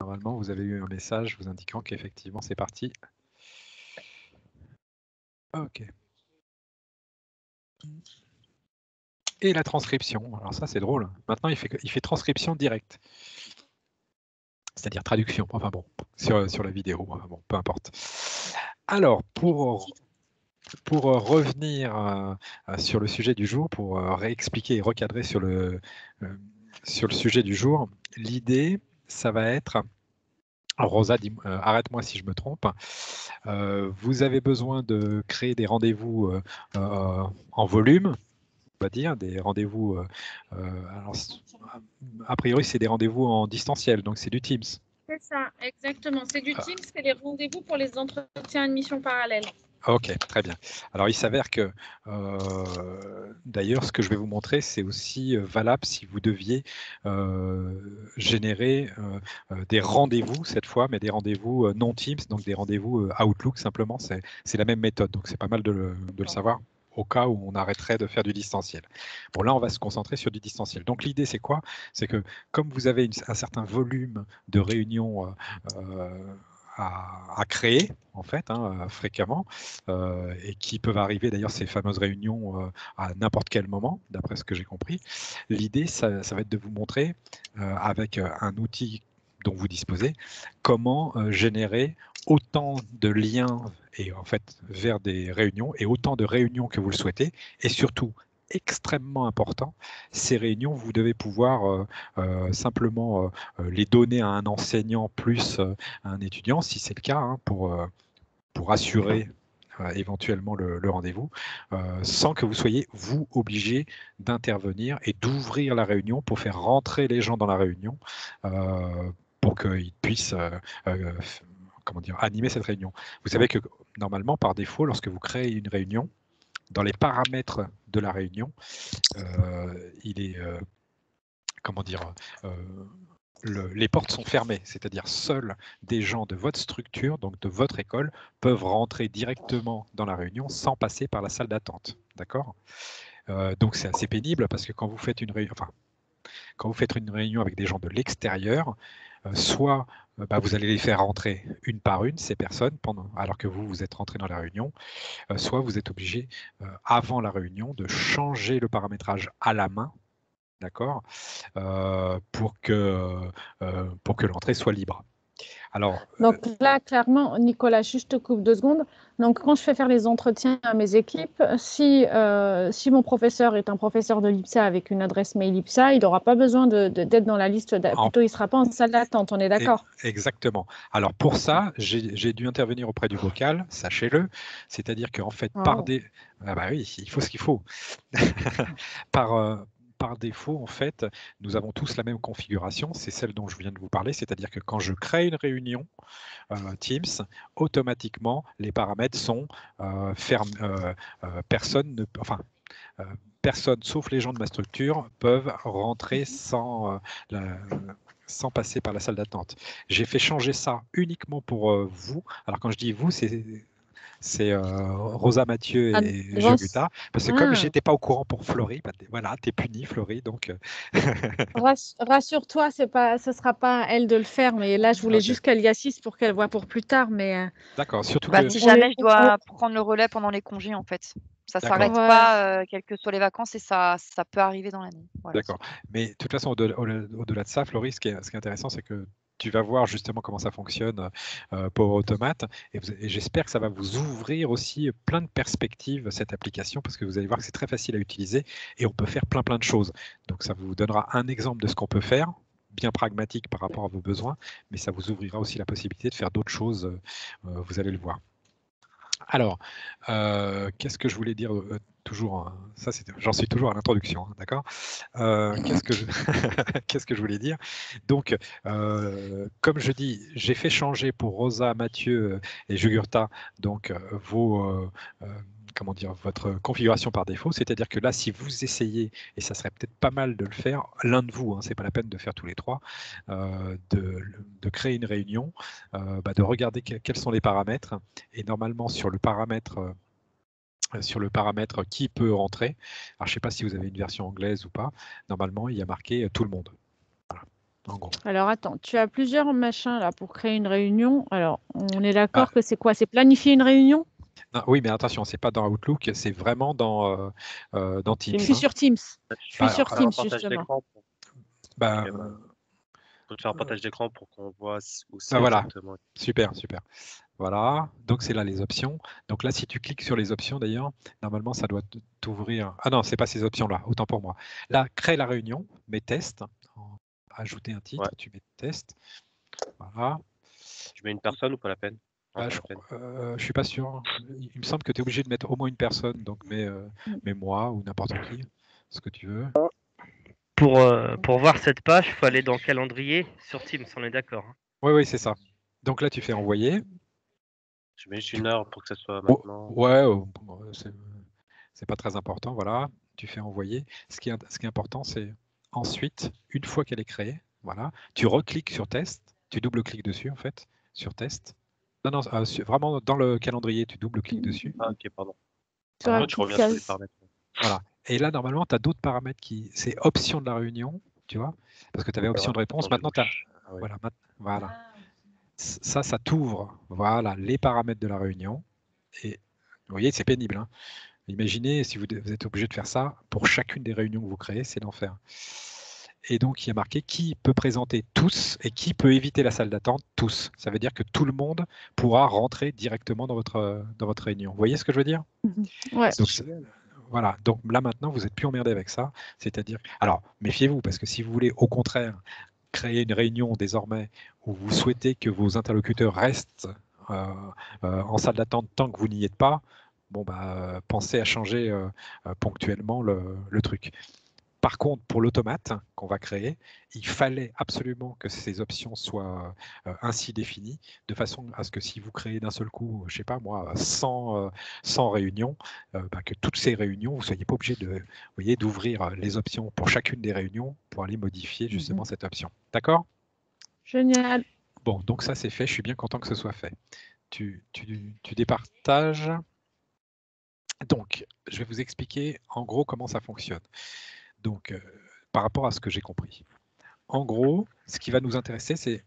Normalement, vous avez eu un message vous indiquant qu'effectivement, c'est parti. OK. Et la transcription. Alors ça, c'est drôle. Maintenant, il fait transcription directe. C'est-à-dire traduction. Enfin bon, sur la vidéo. Bon, peu importe. Alors, pour revenir sur le sujet du jour, pour réexpliquer et recadrer sur le sujet du jour, l'idée, ça va être... Alors Rosa, arrête-moi si je me trompe. Vous avez besoin de créer des rendez-vous en volume, on va dire, des rendez-vous... alors, a priori, c'est des rendez-vous en distanciel, donc c'est du Teams. C'est ça, exactement. C'est du Teams, c'est les rendez-vous pour les entretiens de mission parallèle. Ok, très bien. Alors, il s'avère que, d'ailleurs, ce que je vais vous montrer, c'est aussi valable si vous deviez générer des rendez-vous cette fois, mais des rendez-vous non Teams, donc des rendez-vous Outlook simplement. C'est la même méthode, donc c'est pas mal de le savoir au cas où on arrêterait de faire du distanciel. Bon, là, on va se concentrer sur du distanciel. Donc, l'idée, c'est quoi? C'est que comme vous avez un certain volume de réunions à créer, en fait, fréquemment, et qui peuvent arriver d'ailleurs ces fameuses réunions à n'importe quel moment, d'après ce que j'ai compris. L'idée, ça va être de vous montrer, avec un outil dont vous disposez, comment générer autant de liens et en fait vers des réunions et autant de réunions que vous le souhaitez, et surtout extrêmement important, ces réunions, vous devez pouvoir simplement les donner à un enseignant plus à un étudiant, si c'est le cas, pour assurer éventuellement le rendez-vous, sans que vous soyez, vous, obligé d'intervenir et d'ouvrir la réunion pour faire rentrer les gens dans la réunion, pour qu'ils puissent comment dire, animer cette réunion. Vous savez que normalement, par défaut, lorsque vous créez une réunion, dans les paramètres de la réunion, il est, comment dire, les portes sont fermées, c'est-à-dire seuls des gens de votre structure, donc de votre école, peuvent rentrer directement dans la réunion sans passer par la salle d'attente. D'accord? Donc c'est assez pénible parce que quand vous faites une réunion, enfin, quand vous faites une réunion avec des gens de l'extérieur, soit vous allez les faire rentrer une par une, ces personnes, alors que vous êtes rentré dans la réunion, soit vous êtes obligé, avant la réunion, de changer le paramétrage à la main, d'accord, pour que l'entrée soit libre. Alors, Donc là, clairement, Nicolas, juste te coupe 2 secondes. Donc, quand je fais faire les entretiens à mes équipes, si mon professeur est un professeur de l'IPSA avec une adresse mail IPSA, il n'aura pas besoin d'être dans la liste, plutôt il ne sera pas en salle d'attente, on est d'accord? Exactement. Alors pour ça, j'ai dû intervenir auprès du bocal, sachez-le. C'est-à-dire qu'en fait, Oh. Ah bah oui, il faut ce qu'il faut. Par défaut, en fait, nous avons tous la même configuration, c'est celle dont je viens de vous parler, c'est-à-dire que quand je crée une réunion Teams, automatiquement, les paramètres sont personne ne, enfin, personne, sauf les gens de ma structure, peuvent rentrer sans passer par la salle d'attente. J'ai fait changer ça uniquement pour vous. Alors quand je dis vous, c'est Rosa Mathieu et Joguta, parce que comme j'étais pas au courant pour Florie, voilà, t'es puni Florie, donc... Rassure-toi, ce ne sera pas à elle de le faire, mais là, je voulais Okay. juste qu'elle y assiste pour qu'elle voit pour plus tard. Mais d'accord, surtout que... Si jamais je dois prendre le relais pendant les congés, en fait. Ça ne s'arrête pas, quelles que soient les vacances, et ça peut arriver dans l'année. Voilà, d'accord. Mais de toute façon, au-delà de ça, Florie, ce qui est intéressant, c'est que tu vas voir justement comment ça fonctionne Power Automate, et j'espère que ça va vous ouvrir aussi plein de perspectives, cette application, parce que vous allez voir que c'est très facile à utiliser et on peut faire plein de choses. Donc ça vous donnera un exemple de ce qu'on peut faire, bien pragmatique par rapport à vos besoins, mais ça vous ouvrira aussi la possibilité de faire d'autres choses, vous allez le voir. Alors, qu'est-ce que je voulais dire toujours, ça j'en suis toujours à l'introduction, d'accord. Qu'est-ce que je voulais dire? Donc, comme je dis, j'ai fait changer pour Rosa, Mathieu et Jugurtha donc comment dire, votre configuration par défaut, c'est-à-dire que là, si vous essayez, et ça serait peut-être pas mal de le faire, l'un de vous, c'est pas la peine de faire tous les trois, de créer une réunion, de regarder quels sont les paramètres, et normalement sur le paramètre qui peut rentrer. Alors, je ne sais pas si vous avez une version anglaise ou pas. Normalement, il y a marqué tout le monde. Voilà. en gros. Alors attends, tu as plusieurs machins là pour créer une réunion. Alors, on est Ah, d'accord que c'est quoi? C'est planifier une réunion? non, oui, mais attention, c'est pas dans Outlook, c'est vraiment dans Teams. Je suis Hein. sur Teams. Je suis Bah, sur Faire Teams, un partage justement. d'écran. bah, Ok, faut te faire un partage d'écran pour qu'on voit où c'est voilà, exactement. super, super. Voilà, donc c'est là les options. Donc là, si tu cliques sur les options d'ailleurs, normalement ça doit t'ouvrir. Ah non, c'est pas ces options-là, autant pour moi. Là, crée la réunion, mets test, ajouter un titre, Ouais. tu mets test. Voilà. Je mets une personne ou pas la peine? Non, Ah, pas la peine. je suis pas sûr. Il me semble que tu es obligé de mettre au moins une personne, donc mets moi ou n'importe qui, ce que tu veux. Pour voir cette page, il faut aller dans calendrier sur Teams, on est d'accord. Hein. Oui, oui, c'est ça. Donc là, tu fais envoyer. Je mets juste une heure pour que ça soit Oh, maintenant. ouais, c'est pas très important. Voilà, tu fais envoyer. Ce qui est important, c'est ensuite, une fois qu'elle est créée, voilà, tu recliques sur test, tu double-cliques dessus en fait, sur test. Non, non, vraiment dans le calendrier, tu double-cliques dessus. Ah, ok, pardon. Sur la Moi, tu petite reviens sur les case. paramètres. Voilà. Et là, normalement, tu as d'autres paramètres c'est option de la réunion, tu vois, parce que tu avais option de réponse. Attends, je Maintenant, tu as. bouge. Ah, ouais. Voilà. Voilà. Ça t'ouvre voilà, les paramètres de la réunion. Et vous voyez, c'est pénible. Hein. Imaginez si vous êtes obligé de faire ça pour chacune des réunions que vous créez, c'est l'enfer. Et donc, il y a marqué qui peut présenter tous et qui peut éviter la salle d'attente tous. Ça veut dire que tout le monde pourra rentrer directement dans votre réunion. Vous voyez ce que je veux dire? Ouais. Donc, voilà. Donc là, maintenant, vous n'êtes plus emmerdé avec ça. C'est-à-dire, alors, méfiez-vous, parce que si vous voulez, au contraire, créer une réunion désormais où vous souhaitez que vos interlocuteurs restent en salle d'attente tant que vous n'y êtes pas, bon, bah, pensez à changer ponctuellement le truc. Par contre, pour l'automate qu'on va créer, il fallait absolument que ces options soient ainsi définies, de façon à ce que si vous créez d'un seul coup, je sais pas moi, 100 réunions, bah, que toutes ces réunions, vous ne soyez pas obligé d'ouvrir les options pour chacune des réunions pour aller modifier justement cette option. D'accord? Génial. Bon, donc ça c'est fait, je suis bien content que ce soit fait. Tu départages. Donc, je vais vous expliquer en gros comment ça fonctionne. Donc, par rapport à ce que j'ai compris. En gros, ce qui va nous intéresser, c'est,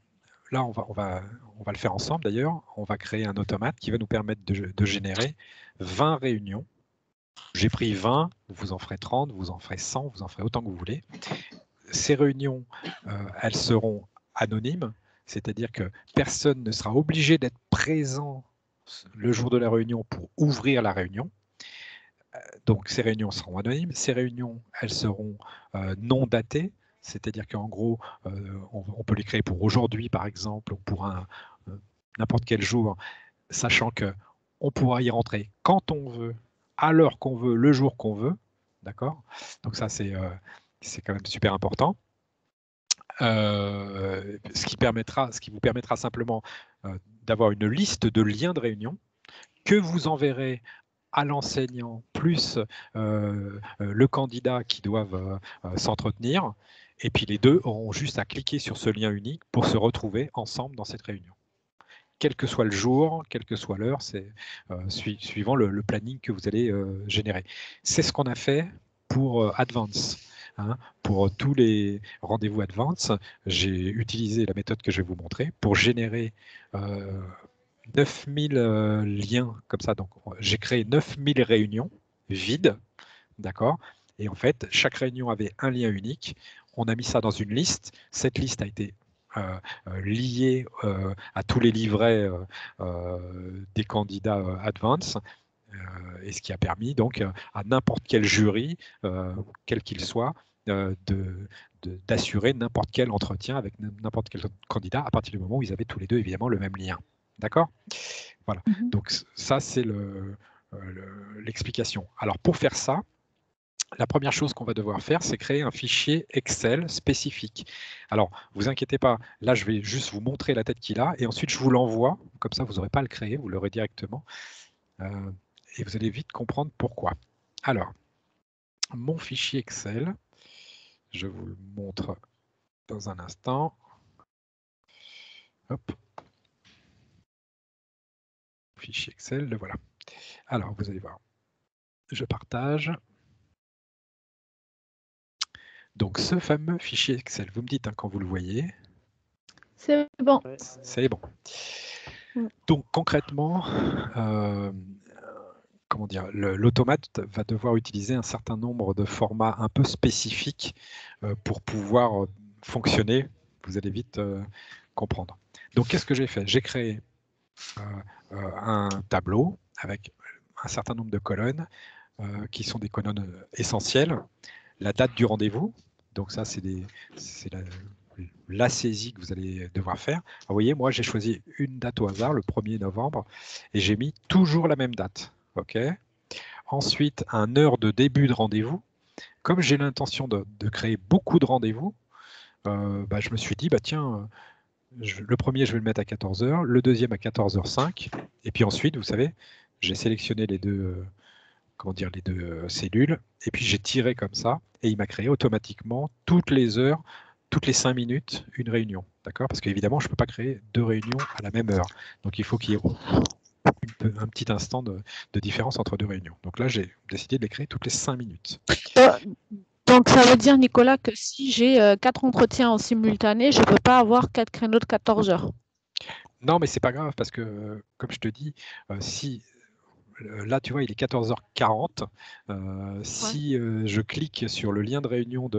là on va le faire ensemble d'ailleurs, on va créer un automate qui va nous permettre de générer 20 réunions. J'ai pris 20, vous en ferez 30, vous en ferez 100, vous en ferez autant que vous voulez. Ces réunions, elles seront anonymes, c'est-à-dire que personne ne sera obligé d'être présent le jour de la réunion pour ouvrir la réunion. Donc ces réunions seront anonymes, ces réunions, elles seront non datées, c'est-à-dire qu'en gros, on peut les créer pour aujourd'hui par exemple, ou pour n'importe quel jour, sachant qu'on pourra y rentrer quand on veut, à l'heure qu'on veut, le jour qu'on veut, d'accord? Donc ça c'est quand même super important. Ce qui vous permettra simplement d'avoir une liste de liens de réunion que vous enverrez à l'enseignant plus le candidat qui doivent s'entretenir. Et puis les deux auront juste à cliquer sur ce lien unique pour se retrouver ensemble dans cette réunion. Quel que soit le jour, quelle que soit l'heure, c'est suivant le planning que vous allez générer. C'est ce qu'on a fait pour Advance. Hein. Pour tous les rendez-vous Advance, j'ai utilisé la méthode que je vais vous montrer pour générer 9000 liens comme ça. Donc, j'ai créé 9000 réunions vides, d'accord? Et en fait, chaque réunion avait un lien unique. On a mis ça dans une liste. Cette liste a été liée à tous les livrets des candidats Advance. Et ce qui a permis donc à n'importe quel jury, quel qu'il soit, d'assurer n'importe quel entretien avec n'importe quel candidat à partir du moment où ils avaient tous les deux évidemment le même lien. D'accord? Voilà. Donc ça, c'est l'explication. Alors pour faire ça, la première chose qu'on va devoir faire, c'est créer un fichier Excel spécifique. Alors, vous inquiétez pas, là, je vais juste vous montrer la tête qu'il a, et ensuite, je vous l'envoie. Comme ça, vous n'aurez pas à le créer, vous l'aurez directement. Et vous allez vite comprendre pourquoi. Alors, mon fichier Excel, je vous le montre dans un instant. Hop. Fichier Excel, le voilà. Alors, vous allez voir. Je partage. Donc, ce fameux fichier Excel, vous me dites quand vous le voyez. C'est bon. C'est bon. Donc, concrètement, comment dire, l'automate va devoir utiliser un certain nombre de formats un peu spécifiques pour pouvoir fonctionner. Vous allez vite comprendre. Donc, qu'est-ce que j'ai fait? J'ai créé un tableau avec un certain nombre de colonnes qui sont des colonnes essentielles. La date du rendez-vous, donc ça, c'est la saisie que vous allez devoir faire. Alors, vous voyez, moi, j'ai choisi une date au hasard, le 1er novembre, et j'ai mis toujours la même date. OK. Ensuite, un heure de début de rendez-vous. Comme j'ai l'intention de créer beaucoup de rendez-vous, je me suis dit, tiens, le premier, je vais le mettre à 14h, le deuxième à 14h05, et puis ensuite, vous savez, j'ai sélectionné les deux, les deux cellules, et puis j'ai tiré comme ça, et il m'a créé automatiquement toutes les heures, toutes les 5 minutes, une réunion. D'accord? Parce qu'évidemment, je ne peux pas créer 2 réunions à la même heure. Donc, il faut qu'il y ait un petit instant de différence entre 2 réunions. Donc là, j'ai décidé de les créer toutes les 5 minutes. Donc, ça veut dire, Nicolas, que si j'ai 4 entretiens en simultané, je ne peux pas avoir 4 créneaux de 14 heures. Non, mais c'est pas grave, parce que, comme je te dis, si là, tu vois, il est 14h40. Si je clique sur le lien de réunion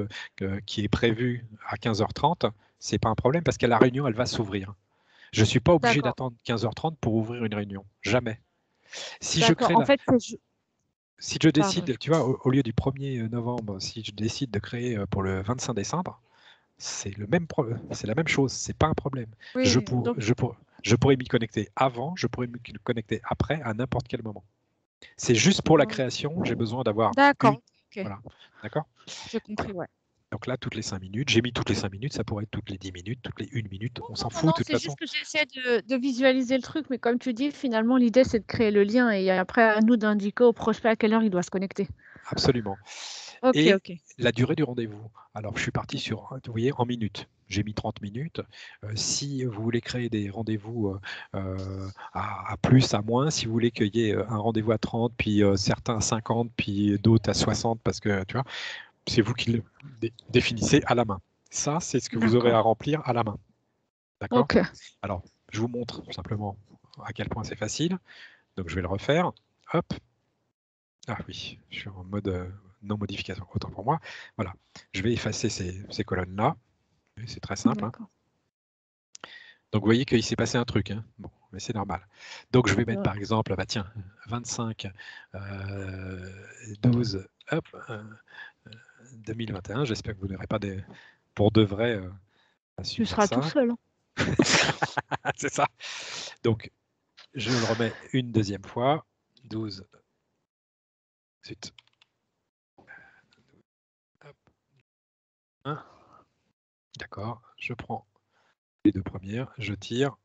qui est prévu à 15h30, c'est pas un problème, parce que la réunion, elle va s'ouvrir. Je ne suis pas obligé d'attendre 15h30 pour ouvrir une réunion. Jamais. Si je crée si je décide, tu vois, au lieu du 1er novembre, si je décide de créer pour le 25 décembre, c'est la même chose, c'est pas un problème. Oui, je pourrais m'y connecter avant, je pourrais m'y connecter après, à n'importe quel moment. C'est juste pour la création, j'ai besoin d'avoir. D'accord. Voilà. D'accord? J'ai compris, ouais. Donc là, toutes les 5 minutes, j'ai mis toutes les 5 minutes, ça pourrait être toutes les 10 minutes, toutes les 1 minute, on s'en fout de toute façon. C'est juste que j'essaie de visualiser le truc, mais comme tu dis, finalement, l'idée, c'est de créer le lien et après, à nous d'indiquer au prospect à quelle heure il doit se connecter. Absolument. Ok. La durée du rendez-vous. Alors, je suis parti sur, vous voyez, en minutes. J'ai mis 30 minutes. Si vous voulez créer des rendez-vous à plus, à moins, si vous voulez qu'il y ait un rendez-vous à 30, puis certains à 50, puis d'autres à 60, parce que, tu vois, c'est vous qui le définissez à la main. Ça, c'est ce que vous aurez à remplir à la main. D'accord? Ok. Alors, je vous montre simplement à quel point c'est facile. Donc, je vais le refaire. Hop. Ah oui, je suis en mode non modification, autant pour moi. Voilà, je vais effacer ces colonnes-là. C'est très simple. Hein. Donc, vous voyez qu'il s'est passé un truc. Hein. Bon, mais c'est normal. Donc, je vais mettre par exemple, tiens, 25, 12, hop, 2021. J'espère que vous n'aurez pas pour de vrai à tu seras ça. tout seul. Hein. C'est ça. Donc, je le remets une deuxième fois. 12. Ensuite. Hop. D'accord, je prends les 2 premières, je tire.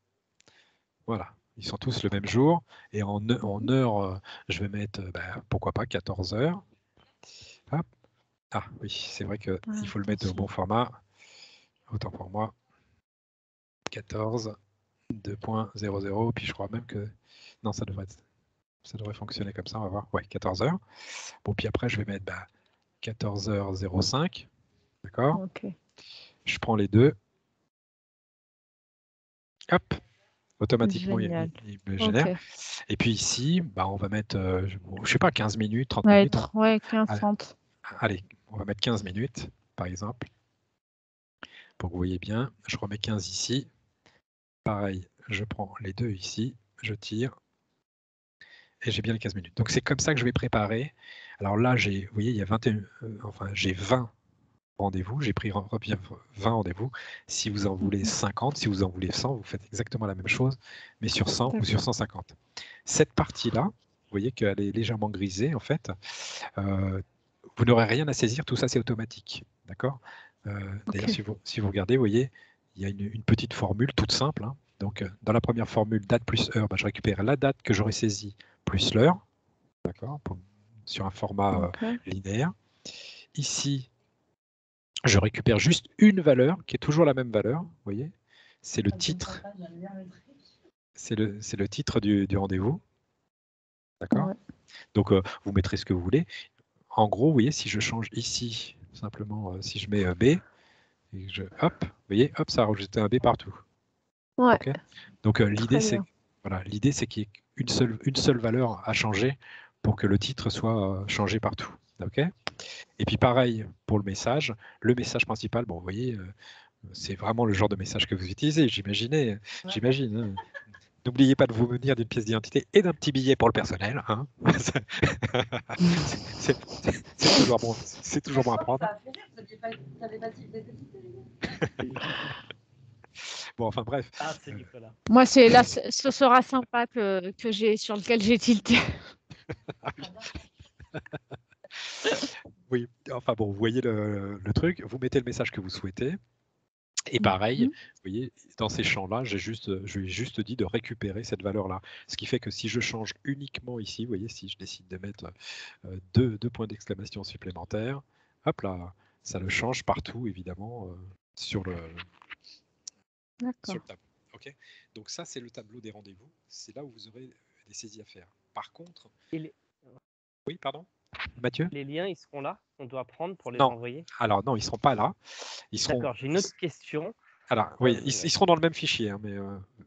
Voilà, ils sont tous le même jour. Et en heure, je vais mettre, pourquoi pas, 14 heures. Hop. Ah oui, c'est vrai qu'il faut le mettre au bon format. Autant pour moi. 14, 2.00. Puis je crois même que... Non, ça devrait fonctionner comme ça, on va voir. Ouais, 14 heures. Bon, puis après, je vais mettre 14h05. D'accord. Je prends les deux. Hop. Automatiquement, il me génère. Et puis ici, on va mettre, je sais pas, 15 minutes, 30 minutes. Ouais, 15-30. Allez, on va mettre 15 minutes, par exemple. Pour que vous voyez bien, je remets 15 ici. Pareil, je prends les deux ici, je tire. Et j'ai bien les 15 minutes. Donc c'est comme ça que je vais préparer. Alors là, vous voyez, il y a j'ai 20 rendez-vous. J'ai pris 20 rendez-vous. Si vous en voulez 50, si vous en voulez 100, vous faites exactement la même chose, mais sur 100 ou sur 150. Cette partie-là, vous voyez qu'elle est légèrement grisée, en fait. Vous n'aurez rien à saisir, tout ça, c'est automatique. D'accord? D'ailleurs, si vous regardez, vous voyez, il y a une petite formule toute simple. Hein. Donc, dans la première formule, date plus heure, je récupère la date que j'aurais saisie plus l'heure, d'accord, sur un format linéaire. Ici, je récupère juste une valeur qui est toujours la même valeur, vous voyez, c'est le titre. C'est le titre du rendez-vous. D'accord. Donc, vous mettrez ce que vous voulez. En gros, vous voyez, si je change ici, simplement, si je mets B, et que hop, vous voyez, hop, ça a rajouté un B partout. Ouais. Okay. Donc l'idée, Très c'est bien. voilà, l'idée, c'est qu'il y ait une seule valeur à changer pour que le titre soit changé partout. Okay. Et puis pareil pour le message principal, bon, vous voyez, c'est vraiment le genre de message que vous utilisez, j'imagine. Hein. N'oubliez pas de vous munir d'une pièce d'identité et d'un petit billet pour le personnel. Hein. C'est toujours bon. C'est toujours bon à prendre. Bon, enfin bref. Ah, c'est Nicolas. Moi, c'est là, ce sera sympa que j'ai sur lequel j'ai tilté. Oui, enfin bon, vous voyez le truc. Vous mettez le message que vous souhaitez. Et pareil, vous voyez, dans ces champs-là, je lui ai juste dit de récupérer cette valeur-là. Ce qui fait que si je change uniquement ici, vous voyez, si je décide de mettre deux points d'exclamation supplémentaires, hop là, ça le change partout, évidemment, sur le tableau. Okay. Donc ça, c'est le tableau des rendez-vous. C'est là où vous aurez des saisies à faire. Par contre... Oui, pardon, Mathieu? Les liens, ils seront là, on doit prendre pour les Non. envoyer? Alors non, ils ne seront pas là. D'accord, j'ai une autre question. Alors, oui, ils seront dans le même fichier. Hein, mais,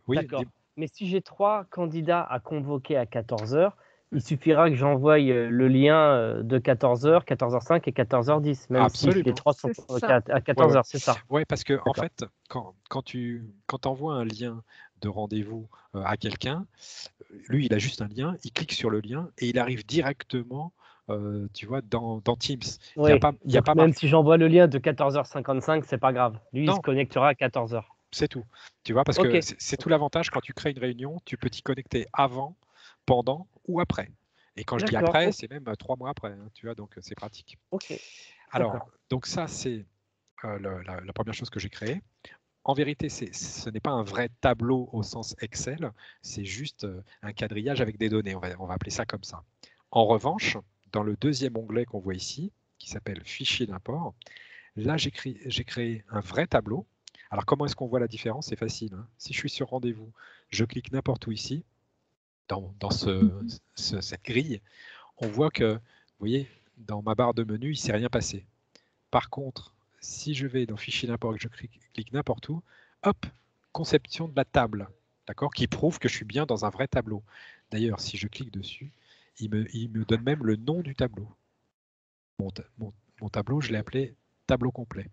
oui, d'accord. Mais si j'ai 3 candidats à convoquer à 14h, il suffira que j'envoie le lien de 14h, 14h05 et 14h10, même si les 3 sont à 14h, c'est ça? Oui, parce que en fait, quand tu envoies un lien de rendez-vous à quelqu'un, lui, il a juste un lien, il clique sur le lien et il arrive directement, tu vois, dans Teams. Oui, y a pas même si j'envoie le lien de 14h55, c'est pas grave. Lui, il se connectera à 14h. C'est tout. Tu vois, parce que c'est tout l'avantage quand tu crées une réunion, tu peux t'y connecter avant, pendant ou après. Et quand je dis après, c'est même 3 mois après, hein, tu vois, donc c'est pratique. Alors, donc ça, c'est la première chose que j'ai créée. En vérité, ce n'est pas un vrai tableau au sens Excel, c'est juste un quadrillage avec des données, on va appeler ça comme ça. En revanche, dans le deuxième onglet qu'on voit ici, qui s'appelle Fichier d'import, là, j'ai créé un vrai tableau. Alors, comment est-ce qu'on voit la différence? C'est facile. Hein. Si je suis sur rendez-vous, je clique n'importe où ici, dans cette grille, on voit que, vous voyez, dans ma barre de menu, il ne s'est rien passé. Par contre, si je vais dans Fichier d'import et que je clique n'importe où, hop, conception de la table, d'accord, qui prouve que je suis bien dans un vrai tableau. D'ailleurs, si je clique dessus, il me donne même le nom du tableau. Mon tableau, je l'ai appelé tableau complet.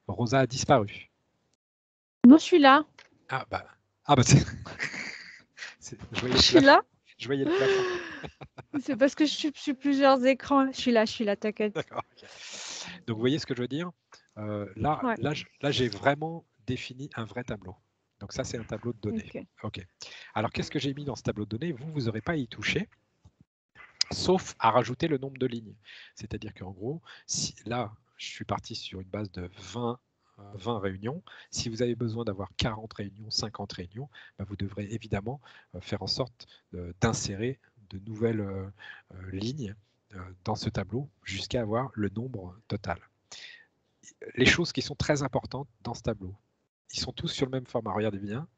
Rosa a disparu. Non, je suis là. Ah bah c'est... je suis là. Je voyais le plafond. C'est parce que je suis sur plusieurs écrans. Je suis là, t'inquiète. D'accord. Okay. Donc vous voyez ce que je veux dire? Là, j'ai vraiment défini un vrai tableau. Donc ça, c'est un tableau de données. Ok. Alors qu'est-ce que j'ai mis dans ce tableau de données? Vous n'aurez pas à y toucher, sauf à rajouter le nombre de lignes. C'est-à-dire qu'en gros, si là, je suis parti sur une base de 20 réunions. Si vous avez besoin d'avoir 40 réunions, 50 réunions, bah vous devrez évidemment faire en sorte d'insérer de nouvelles lignes dans ce tableau jusqu'à avoir le nombre total. Les choses qui sont très importantes dans ce tableau, ils sont tous sur le même format. Regardez bien,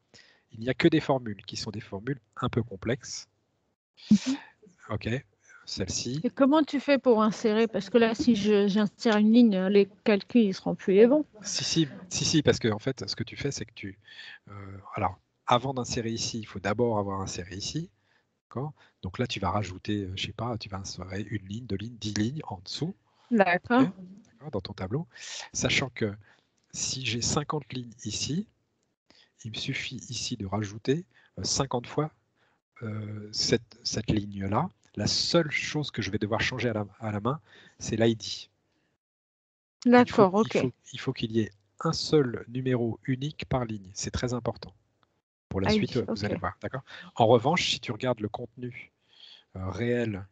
il n'y a que des formules qui sont des formules un peu complexes. Ok, celle-ci. Et comment tu fais pour insérer? Parce que là, si j'insère une ligne, les calculs ne seront plus les bons. Si, parce que en fait, ce que tu fais, c'est que alors, avant d'insérer ici, il faut d'abord avoir inséré ici. Donc là, tu vas rajouter, je sais pas, tu vas insérer une ligne, 2 lignes, 10 lignes en dessous. D'accord. Dans ton tableau. Sachant que si j'ai 50 lignes ici, il me suffit ici de rajouter 50 fois cette ligne-là. La seule chose que je vais devoir changer à la main, c'est l'ID. D'accord, ok. Il faut qu'il y ait un seul numéro unique par ligne. C'est très important. Pour la suite, vous allez voir. D'accord. En revanche, si tu regardes le contenu réel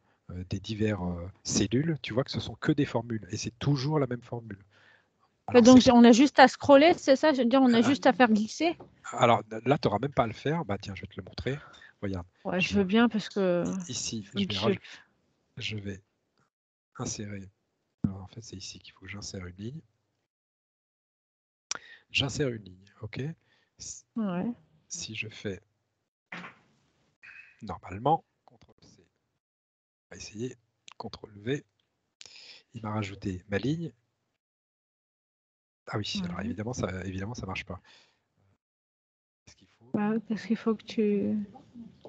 des diverses cellules, tu vois que ce sont que des formules. Et c'est toujours la même formule. Alors, donc, on a juste à scroller, c'est ça? Je veux dire, on a juste à faire glisser? Alors là, tu n'auras même pas à le faire. Bah, tiens, je vais te le montrer. Regarde. Ouais, je veux bien parce que... Ici, je vais insérer. Alors, en fait, c'est ici qu'il faut que j'insère une ligne. J'insère une ligne, OK. Ouais. Si je fais normalement, CTRL-C, on va essayer, CTRL-V, il m'a rajouté ma ligne. Ah oui, alors évidemment, ça marche pas. Qu'est-ce qu'il faut? Parce qu'il faut que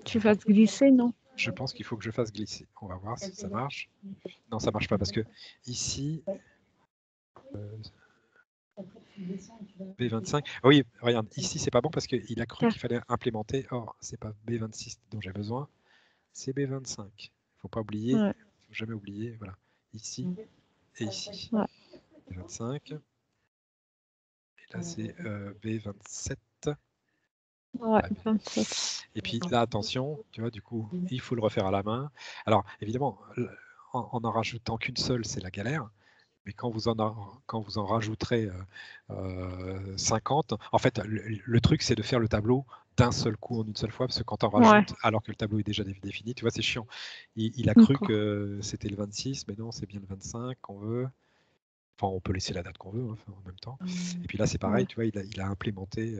tu fasses glisser, non? Je pense qu'il faut que je fasse glisser. On va voir si ça marche. Non, ça marche pas parce que ici, B25. Ah oui, regarde, ici, c'est pas bon parce qu'il a cru qu'il fallait implémenter. Or, c'est pas B26 dont j'ai besoin, c'est B25. Il ne faut pas oublier, il ne faut jamais oublier. Voilà, ici et ici. B25. Et là, c'est B27. Ouais, 27. Et puis là, attention, tu vois, du coup, il faut le refaire à la main. Alors, évidemment, en rajoutant qu'une seule, c'est la galère. Mais quand vous en rajouterez 50, en fait, le truc, c'est de faire le tableau d'un seul coup, en une seule fois, parce que quand on rajoute, alors que le tableau est déjà défini, tu vois, c'est chiant. Il a cru que c'était le 26, mais non, c'est bien le 25 qu'on veut. Enfin, on peut laisser la date qu'on veut en même temps. Et puis là, c'est pareil, tu vois, il a implémenté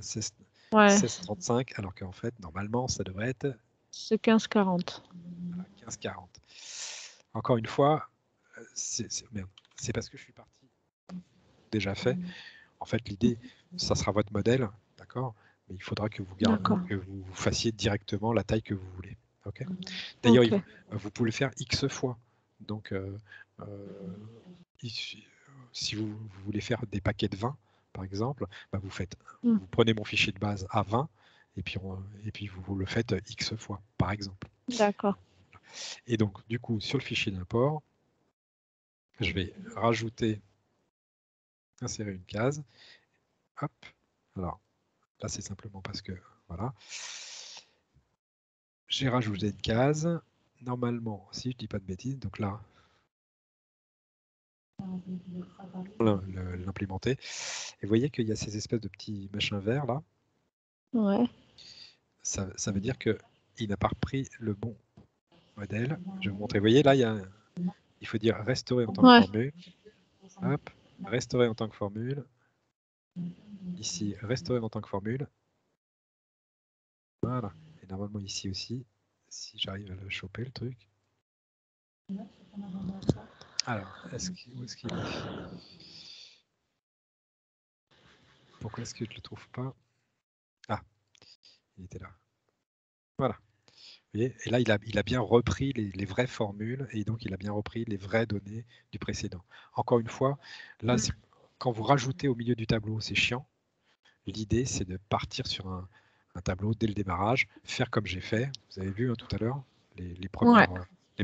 16,35, alors qu'en fait, normalement, ça devrait être... C'est 15,40. Voilà, 15,40. Encore une fois, c'est parce que je suis parti déjà fait. En fait, l'idée, ça sera votre modèle, d'accord, mais il faudra que vous fassiez directement la taille que vous voulez. Okay. D'ailleurs, vous pouvez le faire X fois. Donc, si vous voulez faire des paquets de 20, par exemple, bah vous prenez mon fichier de base à 20 et puis vous le faites X fois, par exemple. D'accord. Et donc, du coup, sur le fichier d'import, je vais insérer une case. Hop. Alors, là, c'est simplement parce que, voilà. J'ai rajouté une case. Normalement, si je dis pas de bêtises, donc là, l'implémenter. Et vous voyez qu'il y a ces espèces de petits machins verts là. Ouais. Ça veut dire qu'il n'a pas repris le bon modèle. Je vais vous montrer. Vous voyez là, il faut dire restaurer en tant que formule. Hop, restaurer en tant que formule. Ici, restaurer en tant que formule. Voilà. Et normalement ici aussi, si j'arrive à le choper le truc. Alors, où est-ce qu'il est? Pourquoi est-ce que je ne le trouve pas? Ah, il était là. Voilà. Vous voyez, et là, il a bien repris les vraies formules et donc il a bien repris les vraies données du précédent. Encore une fois, là, quand vous rajoutez au milieu du tableau, c'est chiant. L'idée, c'est de partir sur un tableau dès le démarrage, faire comme j'ai fait. Vous avez vu tout à l'heure les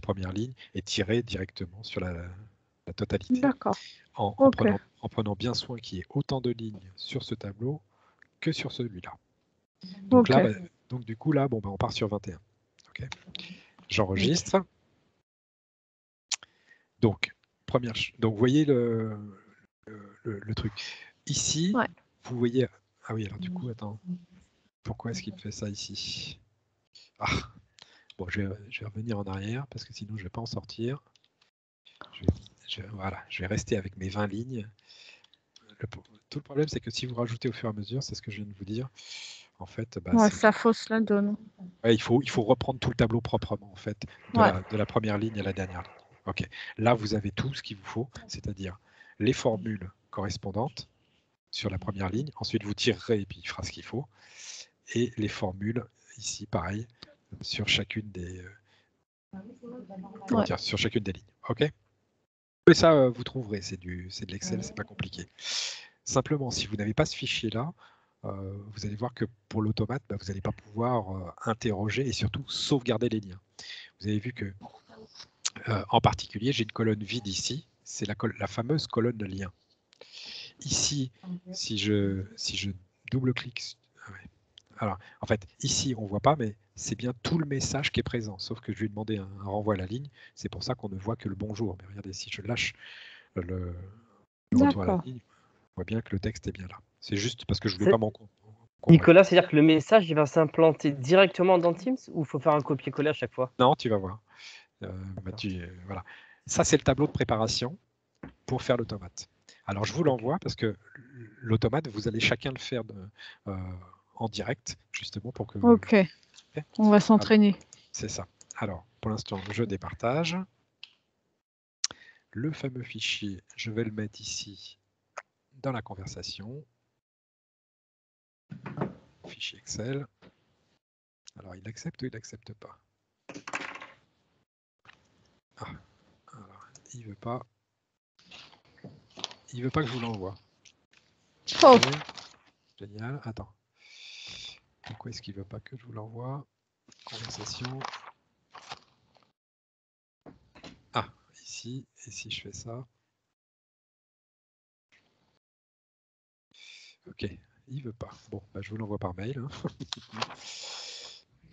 premières lignes et tirer directement sur la totalité. D'accord. En prenant bien soin qu'il y ait autant de lignes sur ce tableau que sur celui-là. Donc là, donc du coup, là, on part sur 21. Okay. J'enregistre. Donc, donc, vous voyez le truc. Ici, vous voyez... Ah oui, alors du coup, attends. Pourquoi est-ce qu'il me fait ça ici? Ah. Bon, je vais revenir en arrière parce que sinon, je ne vais pas en sortir. Voilà, je vais rester avec mes 20 lignes. Tout le problème, c'est que si vous rajoutez au fur et à mesure, c'est ce que je viens de vous dire, en fait... ça fausse la donne. Ouais, il faut reprendre tout le tableau proprement, en fait, de la première ligne à la dernière ligne. Ok. Là, vous avez tout ce qu'il vous faut, c'est-à-dire les formules correspondantes sur la première ligne. Ensuite, vous tirerez et puis il fera ce qu'il faut. Et les formules, ici, pareil, sur chacune des, sur chacune des lignes. Ok. Et ça, vous trouverez, c'est de l'Excel, c'est pas compliqué. Simplement, si vous n'avez pas ce fichier-là, vous allez voir que pour l'automate, vous n'allez pas pouvoir interroger et surtout sauvegarder les liens. Vous avez vu que, en particulier, j'ai une colonne vide ici, c'est la fameuse colonne de lien. Ici, si je double-clique, alors en fait, ici on ne voit pas, mais c'est bien tout le message qui est présent, sauf que je lui ai demandé un renvoi à la ligne, c'est pour ça qu'on ne voit que le bonjour. Mais regardez, si je lâche le retour à la ligne, on voit bien que le texte est bien là. C'est juste parce que je ne voulais pas m'en compte. Nicolas, c'est-à-dire que le message, il va s'implanter directement dans Teams ou il faut faire un copier-coller à chaque fois? Non, tu vas voir. Voilà. Ça, c'est le tableau de préparation pour faire l'automate. Alors, je vous l'envoie parce que l'automate, vous allez chacun le faire en direct, justement, pour que... Ok, on va s'entraîner. C'est ça. Alors, pour l'instant, je départage. Le fameux fichier, je vais le mettre ici dans la conversation. Fichier Excel. Alors, il accepte ou il n'accepte pas? Ah, alors, il veut pas. Il veut pas que je vous l'envoie. Oh. Okay. Génial. Attends. Pourquoi est-ce qu'il veut pas que je vous l'envoie? Conversation. Ah, ici. Et si je fais ça? Ok, il veut pas. Bon, bah, je vous l'envoie par mail. Hein.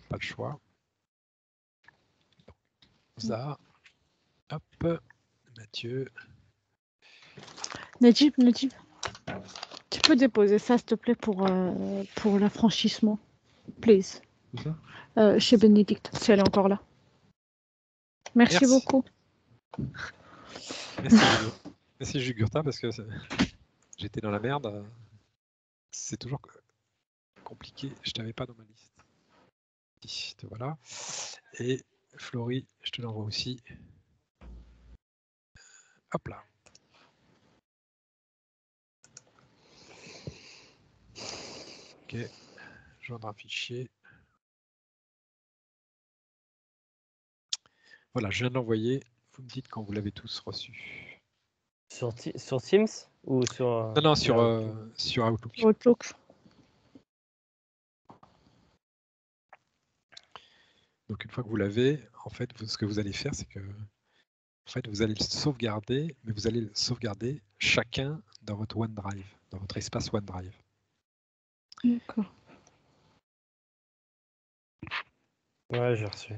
Pas le choix. Ça. Hop. Mathieu. Najib, tu peux déposer ça, s'il te plaît, pour l'affranchissement, please. Où ça? Chez Bénédicte, si elle est encore là. Merci beaucoup. Merci Jugurtha, parce que j'étais dans la merde. C'est toujours compliqué. Je t'avais pas dans ma liste. Te voilà. Et Florie, je te l'envoie aussi. Hop là. Ok. Joindre un fichier. Voilà, je viens de l'envoyer. Vous me dites quand vous l'avez tous reçu. Sur Teams ou sur... Non, sur Outlook. Outlook. Donc une fois que vous l'avez, en fait, ce que vous allez faire, c'est que vous allez le sauvegarder, mais vous allez le sauvegarder chacun dans votre OneDrive, dans votre espace OneDrive. D'accord. Ouais, j'ai reçu.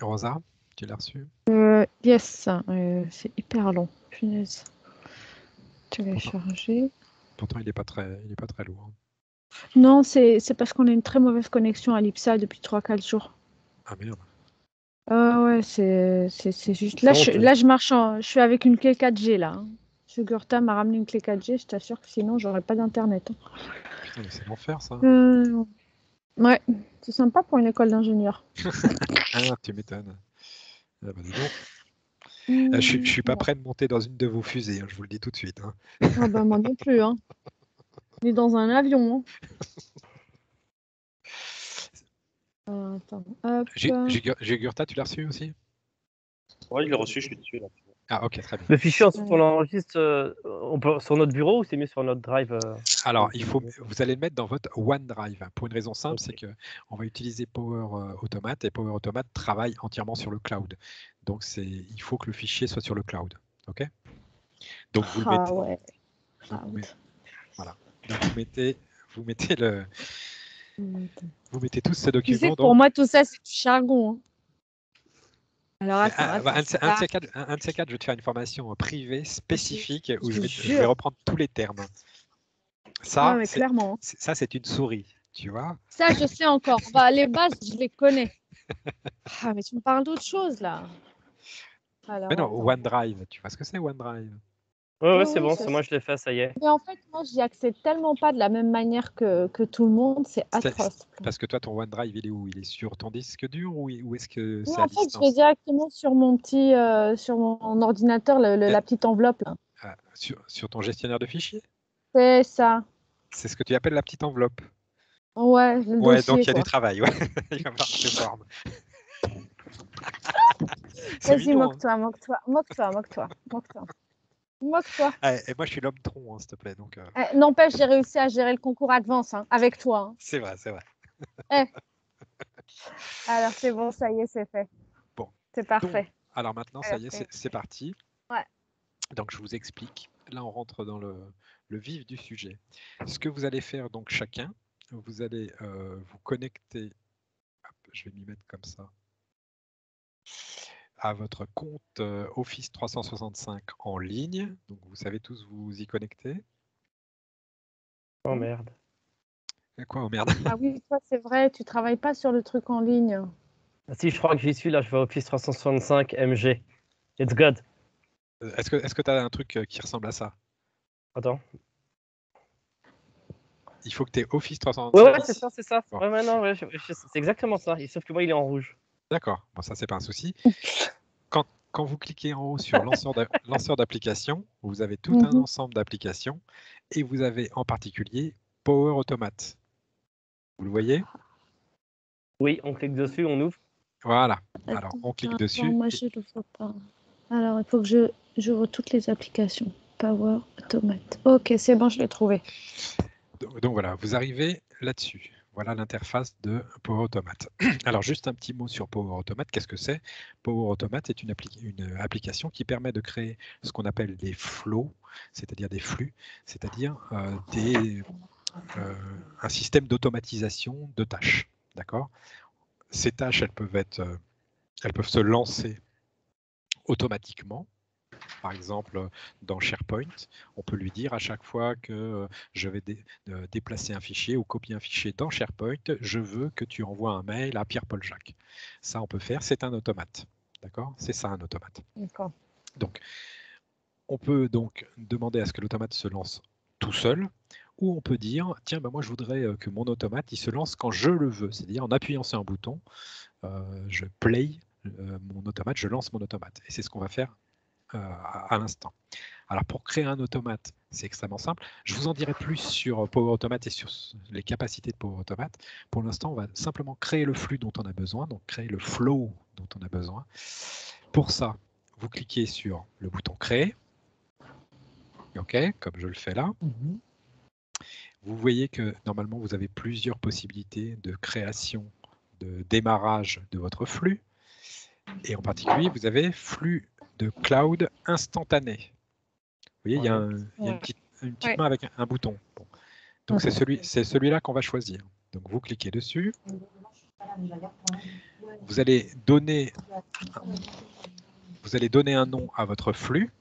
Rosa, tu l'as reçu? Yes, c'est hyper long. Punaise. Télécharger. Pourtant, il n'est pas très lourd. Non, c'est parce qu'on a une très mauvaise connexion à l'IPSA depuis 3-4 jours. Ah merde. Ouais, c'est juste. Là, je suis avec une clé 4G là. Jugurtha m'a ramené une clé 4G, je t'assure que sinon j'aurais pas d'internet. Putain, mais c'est l'enfer ça. Ouais, c'est sympa pour une école d'ingénieur. Ah, tu m'étonnes. Ah, bah, dis donc. Je suis pas prêt de monter dans une de vos fusées, hein, je vous le dis tout de suite. Hein. Ah bah moi non plus. Hein. On est dans un avion. Hein. Attends. Jugurtha, tu l'as reçu aussi? Ouais, je l'ai reçu, je suis dessus là. Ah ok, très bien. Le fichier, ensuite, on l'enregistre sur notre bureau ou c'est mieux sur notre drive Alors, vous allez le mettre dans votre OneDrive. Pour une raison simple, c'est qu'on va utiliser Power Automate et Power Automate travaille entièrement sur le cloud. Donc, il faut que le fichier soit sur le cloud. OK? Donc, vous le mettez. Ouais. Voilà. Donc, vous mettez tous ces documents. Tu sais, pour moi, tout ça, c'est du jargon. Hein. Alors, un de ces quatre, je vais te faire une formation privée spécifique où je vais reprendre tous les termes. Ça, mais clairement. Ça, c'est une souris, tu vois. Ça, je sais encore. Les bases, je les connais. Ah, mais tu me parles d'autre chose, là. Alors, mais non, OneDrive, tu vois ce que c'est OneDrive? Ouais, c'est bon, moi je l'ai fait, ça y est. Mais en fait, moi, j'y accède tellement pas de la même manière que tout le monde, c'est atroce. Parce que toi, ton OneDrive, il est où? Il est sur ton disque dur ou est-ce que c'est en fait, je vais directement sur mon ordinateur, la petite enveloppe. Là. Ah, sur ton gestionnaire de fichiers? C'est ça. C'est ce que tu appelles la petite enveloppe? Ouais, le dossier, donc il y a du travail. Ouais. Il va falloir que je forme. Vas-y, moque-toi. Et moi, je suis l'homme tronc, hein, s'il te plaît. Donc, n'empêche, j'ai réussi à gérer le concours Advance avec toi. Hein. C'est vrai. Alors, c'est bon, ça y est, c'est fait. Bon. C'est parfait. Donc, alors maintenant, ça y est, c'est parti. Ouais. Donc, je vous explique. Là, on rentre dans le vif du sujet. Ce que vous allez faire, donc, chacun, vous allez vous connecter. Hop, je vais m'y mettre comme ça. À votre compte Office 365 en ligne. Donc, vous savez tous vous y connecter. Oh merde. Quoi, oh merde? Ah oui, toi, c'est vrai, tu travailles pas sur le truc en ligne. Ah, si, je crois que j'y suis, là, je vais Office 365 MG. It's good. Est-ce que tu as un truc qui ressemble à ça? Attends. Il faut que tu aies Office 365. Ouais, c'est ça. Bon. Ouais, non, c'est exactement ça. Sauf que moi, il est en rouge. D'accord, bon, ça, c'est pas un souci. quand vous cliquez en haut sur lanceur d'applications, vous avez tout un ensemble d'applications et vous avez en particulier Power Automate. Vous le voyez? Oui, on clique dessus, on ouvre. Voilà. Alors, on clique dessus. Moi, je ne le vois pas. Alors, il faut que j'ouvre toutes les applications. Power Automate. Ok, c'est bon, je l'ai trouvé. Donc voilà, vous arrivez là-dessus. Voilà l'interface de Power Automate. Alors, juste un petit mot sur Power Automate. Qu'est-ce que c'est? Power Automate est une application qui permet de créer ce qu'on appelle des flows, c'est-à-dire des flux, c'est-à-dire un système d'automatisation de tâches. D'accord? Ces tâches, elles peuvent se lancer automatiquement. Par exemple, dans SharePoint, on peut lui dire à chaque fois que je vais déplacer un fichier ou copier un fichier dans SharePoint, je veux que tu envoies un mail à Pierre-Paul Jacques. Ça, on peut faire, c'est un automate. D'accord? C'est ça un automate. D'accord. Donc, on peut donc demander à ce que l'automate se lance tout seul, ou on peut dire, tiens, moi je voudrais que mon automate il se lance quand je le veux, c'est-à-dire en appuyant sur un bouton, je play mon automate, je lance mon automate. Et c'est ce qu'on va faire à l'instant. Alors pour créer un automate, c'est extrêmement simple. Je vous en dirai plus sur Power Automate et sur les capacités de Power Automate. Pour l'instant, on va simplement créer le flux dont on a besoin, donc créer le flow dont on a besoin. Pour ça, vous cliquez sur le bouton créer. OK, comme je le fais là. Vous voyez que normalement, vous avez plusieurs possibilités de création, de démarrage de votre flux. Et en particulier, vous avez flux de cloud instantané. Vous voyez, il y a une petite main avec un bouton. Bon. Donc, c'est celui-là qu'on va choisir. Donc, vous cliquez dessus. Vous allez donner un nom à votre flux.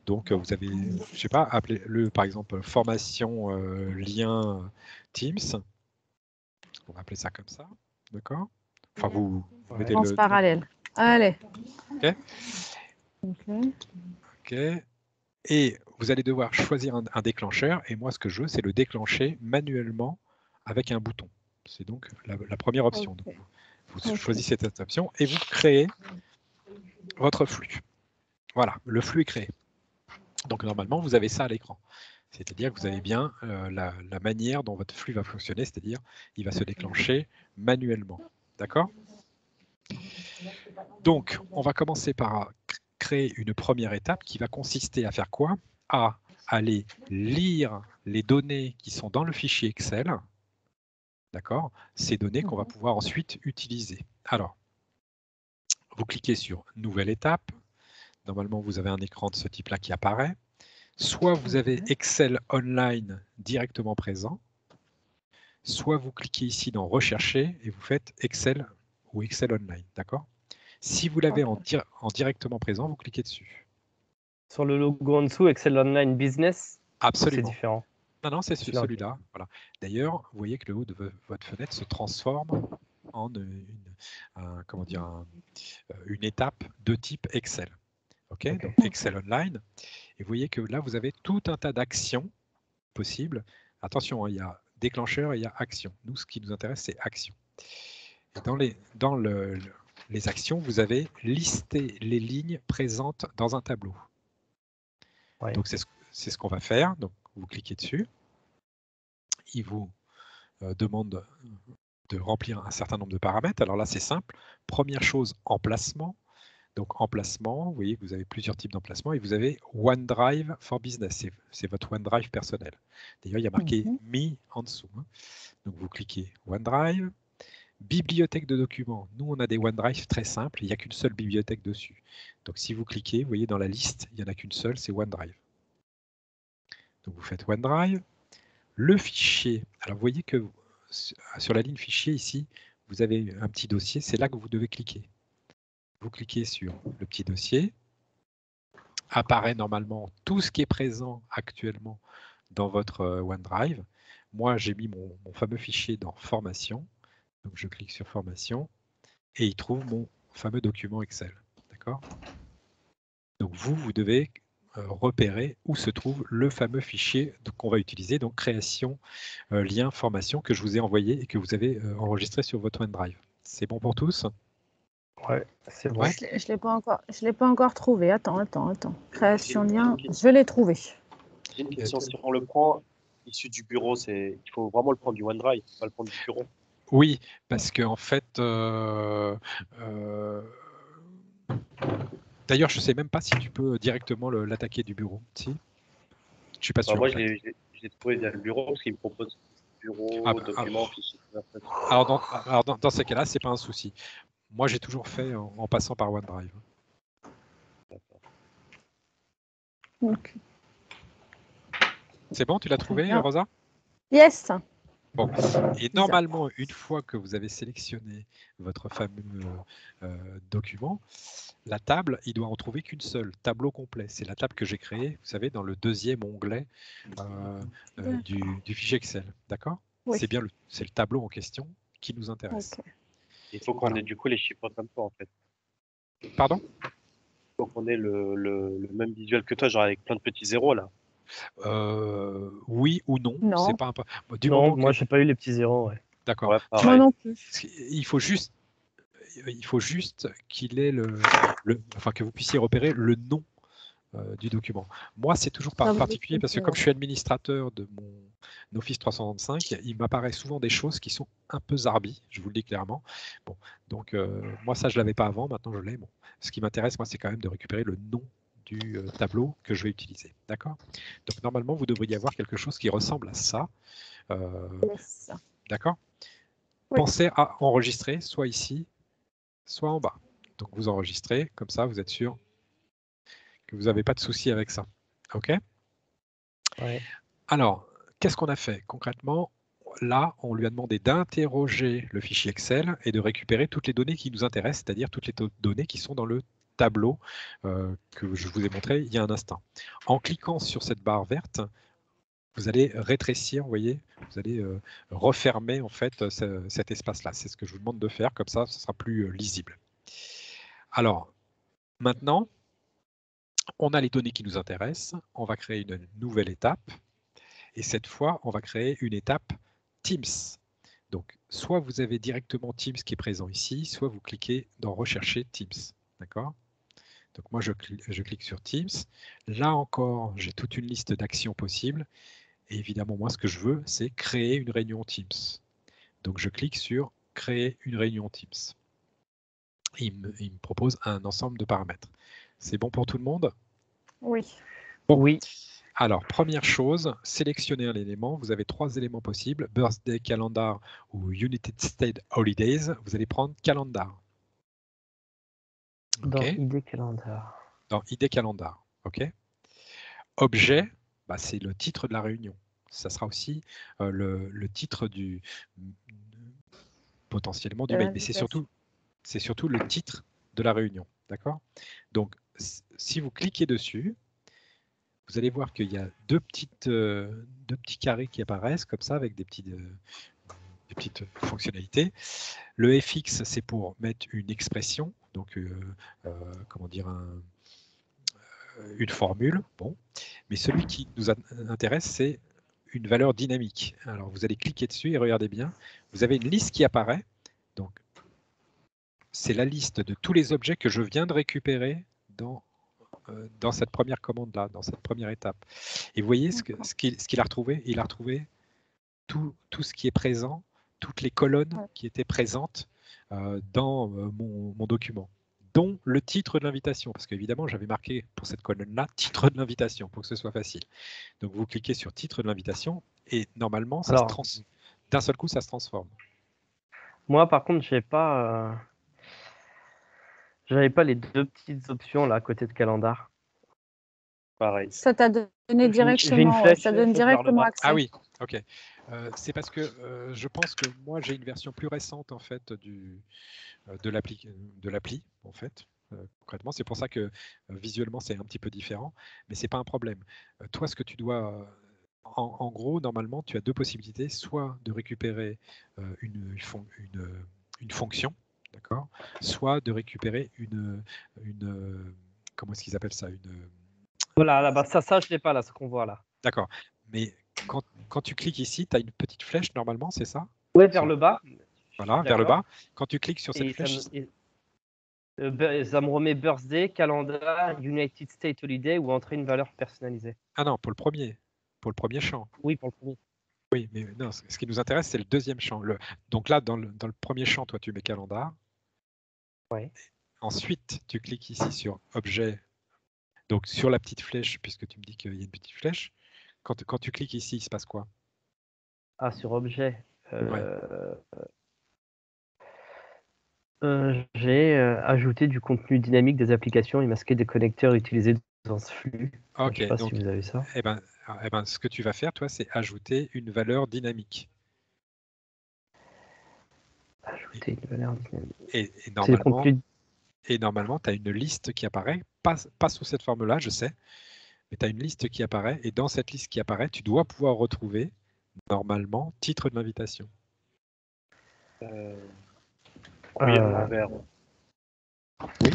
Donc, vous avez, je sais pas, appelez-le par exemple formation lien Teams. On va appeler ça comme ça. D'accord? Enfin, vous mettez le parallèle. Allez. OK. OK. Et vous allez devoir choisir un déclencheur. Et moi, ce que je veux, c'est le déclencher manuellement avec un bouton. C'est donc la première option. Okay. Donc, vous choisissez cette option et vous créez votre flux. Voilà, le flux est créé. Donc, normalement, vous avez ça à l'écran. C'est-à-dire que vous avez bien la manière dont votre flux va fonctionner, c'est-à-dire il va se déclencher manuellement. D'accord? Donc, on va commencer par créer une première étape qui va consister à faire quoi? À aller lire les données qui sont dans le fichier Excel. D'accord? Ces données qu'on va pouvoir ensuite utiliser. Alors, vous cliquez sur « Nouvelle étape ». Normalement, vous avez un écran de ce type-là qui apparaît. Soit vous avez Excel Online directement présent, soit vous cliquez ici dans « Rechercher » et vous faites Excel ou Excel Online. D'accord? Si vous l'avez en directement présent, vous cliquez dessus. Sur le logo en dessous, Excel Online Business, absolument. C'est différent. Non, c'est celui-là. Voilà. D'ailleurs, vous voyez que le haut de votre fenêtre se transforme en une étape de type Excel. Okay? Donc Excel Online. Et vous voyez que là, vous avez tout un tas d'actions possibles. Attention, il y a déclencheur et il y a action. Nous, ce qui nous intéresse, c'est action. Et dans les actions, vous avez listé les lignes présentes dans un tableau. Ouais. Donc, c'est ce qu'on va faire. Donc, vous cliquez dessus. Il vous demande de remplir un certain nombre de paramètres. Alors là, c'est simple. Première chose, emplacement. Donc, emplacement, vous voyez que vous avez plusieurs types d'emplacements et vous avez OneDrive for Business. C'est votre OneDrive personnel. D'ailleurs, il y a marqué Me en dessous. Hein. Donc, vous cliquez OneDrive. Bibliothèque de documents. Nous, on a des OneDrive très simples. Il n'y a qu'une seule bibliothèque dessus. Donc, si vous cliquez, vous voyez dans la liste, il n'y en a qu'une seule, c'est OneDrive. Donc, vous faites OneDrive. Le fichier. Alors, vous voyez que sur la ligne fichier, ici, vous avez un petit dossier. C'est là que vous devez cliquer. Vous cliquez sur le petit dossier. Apparaît normalement tout ce qui est présent actuellement dans votre OneDrive. Moi, j'ai mis mon fameux fichier dans Formation. Donc, je clique sur Formation et il trouve mon fameux document Excel. D'accord? Donc, vous devez repérer où se trouve le fameux fichier qu'on va utiliser, donc création, lien, formation que je vous ai envoyé et que vous avez enregistré sur votre OneDrive. C'est bon pour tous? Ouais, c'est bon. Ouais. Je l'ai pas encore trouvé. Attends. Création lien, je l'ai trouvé. J'ai une question. Si on le prend issu du bureau, il faut vraiment le prendre du OneDrive, pas le prendre du bureau. Oui, parce que en fait, d'ailleurs, je sais même pas si tu peux directement l'attaquer du bureau. Si, je suis pas sûr. Moi, en je fait. l'ai trouvé via le bureau parce qu'il me propose bureau, documents, fichiers. Alors dans ces cas-là, c'est pas un souci. Moi, j'ai toujours fait en passant par OneDrive. Okay. C'est bon, tu l'as trouvé, Rosa? Yes. Bon, et normalement, une fois que vous avez sélectionné votre fameux document, la table, il doit en trouver qu'une seule, tableau complet. C'est la table que j'ai créée, vous savez, dans le deuxième onglet du fichier Excel. D'accord? Oui. C'est le tableau en question qui nous intéresse. Okay. Il faut qu'on ait du coup les chiffres comme toi, en fait. Pardon? Il faut qu'on ait le même visuel que toi, genre avec plein de petits zéros là. Oui ou non, Non. c'est pas Non, moi j'ai pas eu les petits zéros. Ouais. D'accord. Ouais, Moi non plus. Il faut juste qu'il ait enfin que vous puissiez repérer le nom du document. Moi, c'est toujours particulier parce que comme je suis administrateur de mon Office 365, il m'apparaît souvent des choses qui sont un peu zarbi, je vous le dis clairement. Bon, donc moi, ça, je l'avais pas avant, maintenant je l'ai. Bon, ce qui m'intéresse, moi, c'est quand même de récupérer le nom du tableau que je vais utiliser. D'accord? Donc normalement, vous devriez avoir quelque chose qui ressemble à ça. Yes. D'accord? Oui. Pensez à enregistrer, soit ici, soit en bas. Donc vous enregistrez, comme ça, vous êtes sûr que vous n'avez pas de souci avec ça. OK? Ouais. Alors, qu'est-ce qu'on a fait concrètement? Là, on lui a demandé d'interroger le fichier Excel et de récupérer toutes les données qui nous intéressent, c'est-à-dire toutes les données qui sont dans le tableau que je vous ai montré il y a un instant. En cliquant sur cette barre verte, vous allez rétrécir, vous voyez, vous allez refermer en fait cet espace-là. C'est ce que je vous demande de faire, comme ça, ce sera plus lisible. Alors, maintenant, on a les données qui nous intéressent. On va créer une nouvelle étape. Et cette fois, on va créer une étape Teams. Donc, soit vous avez directement Teams qui est présent ici, soit vous cliquez dans Rechercher Teams. D'accord? Donc, moi, je clique sur Teams. Là encore, j'ai toute une liste d'actions possibles. Et évidemment, moi, ce que je veux, c'est créer une réunion Teams. Donc, je clique sur Créer une réunion Teams. Il me propose un ensemble de paramètres. C'est bon pour tout le monde? Oui. Bon. Oui. Alors, première chose, sélectionnez un élément. Vous avez 3 éléments possibles, Birthday, Calendar ou United States Holidays. Vous allez prendre Calendar. Dans Okay. ID Calendar. Dans ID Calendar. OK. Objet, c'est le titre de la réunion. Ça sera aussi le titre potentiellement du mail. Mais c'est surtout le titre de la réunion. D'accord? Donc, si vous cliquez dessus, vous allez voir qu'il y a deux petits carrés qui apparaissent comme ça avec des petites fonctionnalités. Le FX, c'est pour mettre une expression, donc comment dire, une formule. Bon, mais celui qui nous intéresse, c'est une valeur dynamique. Alors vous allez cliquer dessus et regardez bien, vous avez une liste qui apparaît. Donc c'est la liste de tous les objets que je viens de récupérer dans cette première commande-là, dans cette première étape. Et vous voyez ce qu'il a retrouvé? Il a retrouvé tout ce qui est présent, toutes les colonnes qui étaient présentes dans mon document, dont le titre de l'invitation, parce qu'évidemment, j'avais marqué pour cette colonne-là, titre de l'invitation, pour que ce soit facile. Donc, vous cliquez sur titre de l'invitation, et normalement, d'un seul coup, ça se transforme. Moi, par contre, j'avais pas les deux petites options là à côté de Calendar. Pareil. Ça t'a donné directement, une flèche, ça donne directement accès. Ah oui, ok. C'est parce que je pense que moi j'ai une version plus récente en fait de l'appli en fait. Concrètement, c'est pour ça que visuellement c'est un petit peu différent, mais c'est pas un problème. Toi, ce que tu dois en gros, normalement, tu as deux possibilités, soit de récupérer une fonction, d'accord, soit de récupérer une comment est-ce qu'ils appellent ça, Voilà, là-bas, ça je l'ai pas là, ce qu'on voit là. D'accord, mais quand tu cliques ici, tu as une petite flèche normalement, c'est ça? Ouais, vers le bas. Voilà, vers le bas. Quand tu cliques sur cette flèche, Ça me remet birthday, calendar, United States holiday ou entrer une valeur personnalisée. Ah non, pour le premier champ. Oui, pour le premier. Oui, mais non, ce qui nous intéresse, c'est le deuxième champ. Donc là, dans le premier champ, toi, tu mets calendar. Ouais. Ensuite, tu cliques ici sur objet. Donc sur la petite flèche, puisque tu me dis qu'il y a une petite flèche. Quand tu cliques ici, il se passe quoi? Ah, sur objet. Ouais. J'ai ajouté du contenu dynamique des applications et masqué des connecteurs utilisés dans ce flux. Ok, Je sais pas donc si vous avez ça. eh ben, ce que tu vas faire, toi, c'est ajouter une valeur dynamique. Ajouter une valeur dynamique. Et C'est le contenu. normalement, tu as une liste qui apparaît, pas sous cette forme-là, je sais, mais tu as une liste qui apparaît, et dans cette liste qui apparaît, tu dois pouvoir retrouver, normalement, titre de l'invitation. Oui, à l'envers. Oui?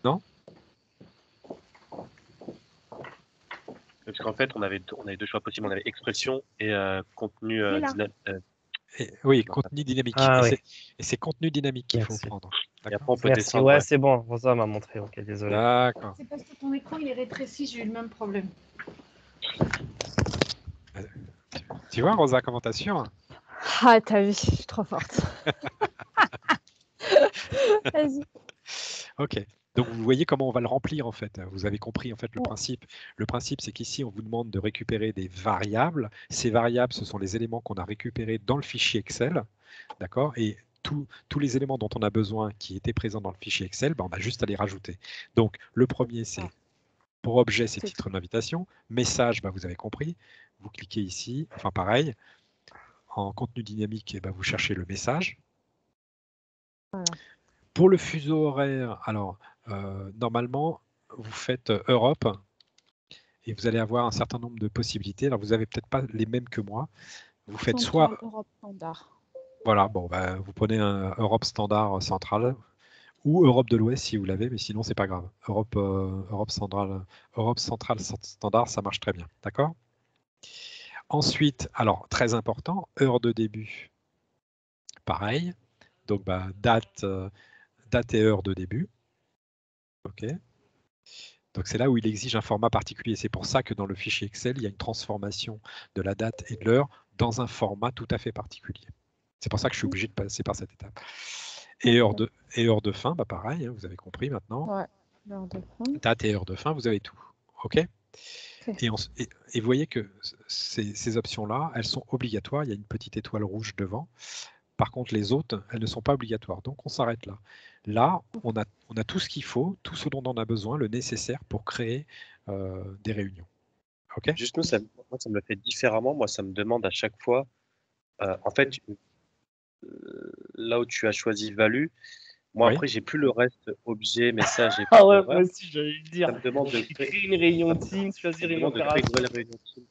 Non? Parce qu'en fait, on avait deux choix possibles. On avait expression et contenu dynamique. Oui, contenu dynamique. Ah, et oui. c'est contenu dynamique qu'il faut Merci. prendre. Et après, on peut Merci. descendre. Ouais, c'est bon. Rosa m'a montré. Ok, désolé. D'accord. C'est parce que ton écran il est rétréci, j'ai eu le même problème. Tu vois, Rosa, comment t'assures? Ah, t'as vu, je suis trop forte. Vas-y. Ok. Donc vous voyez comment on va le remplir en fait. Vous avez compris en fait le principe. Le principe, c'est qu'ici, on vous demande de récupérer des variables. Ces variables, ce sont les éléments qu'on a récupérés dans le fichier Excel. D'accord? Et tous les éléments dont on a besoin qui étaient présents dans le fichier Excel, on a juste à les rajouter. Donc le premier, c'est pour objet, c'est titre d'invitation. Message, vous avez compris. Vous cliquez ici. Enfin pareil. En contenu dynamique, vous cherchez le message. Voilà. Pour le fuseau horaire, alors normalement, vous faites Europe et vous allez avoir un certain nombre de possibilités. Alors, vous n'avez peut-être pas les mêmes que moi. Vous faites Centrale, soit. Europe standard. Voilà, bon, vous prenez un Europe standard central ou Europe de l'Ouest si vous l'avez, mais sinon, c'est pas grave. Europe centrale standard, ça marche très bien. D'accord? Ensuite, alors, très important, heure de début. Pareil. Donc, date et heure de début. OK. Donc c'est là où il exige un format particulier. C'est pour ça que dans le fichier Excel, il y a une transformation de la date et de l'heure dans un format tout à fait particulier. C'est pour ça que je suis obligé de passer par cette étape. Et heure de fin, pareil, vous avez compris maintenant. Ouais, heure de fin. Date et heure de fin, vous avez tout. OK, et vous voyez que ces options-là, elles sont obligatoires. Il y a une petite étoile rouge devant. Par contre, les autres, elles ne sont pas obligatoires. Donc, on s'arrête là. Là, on a tout ce qu'il faut, tout ce dont on a besoin, le nécessaire pour créer des réunions. OK? Juste moi, ça me le fait différemment. Moi, ça me demande à chaque fois, en fait, là où tu as choisi value, moi, après, j'ai plus le reste objet, message et Ah ouais, moi aussi, j'allais le dire. Ça me demande de créer une réunion Teams, choisir une opération.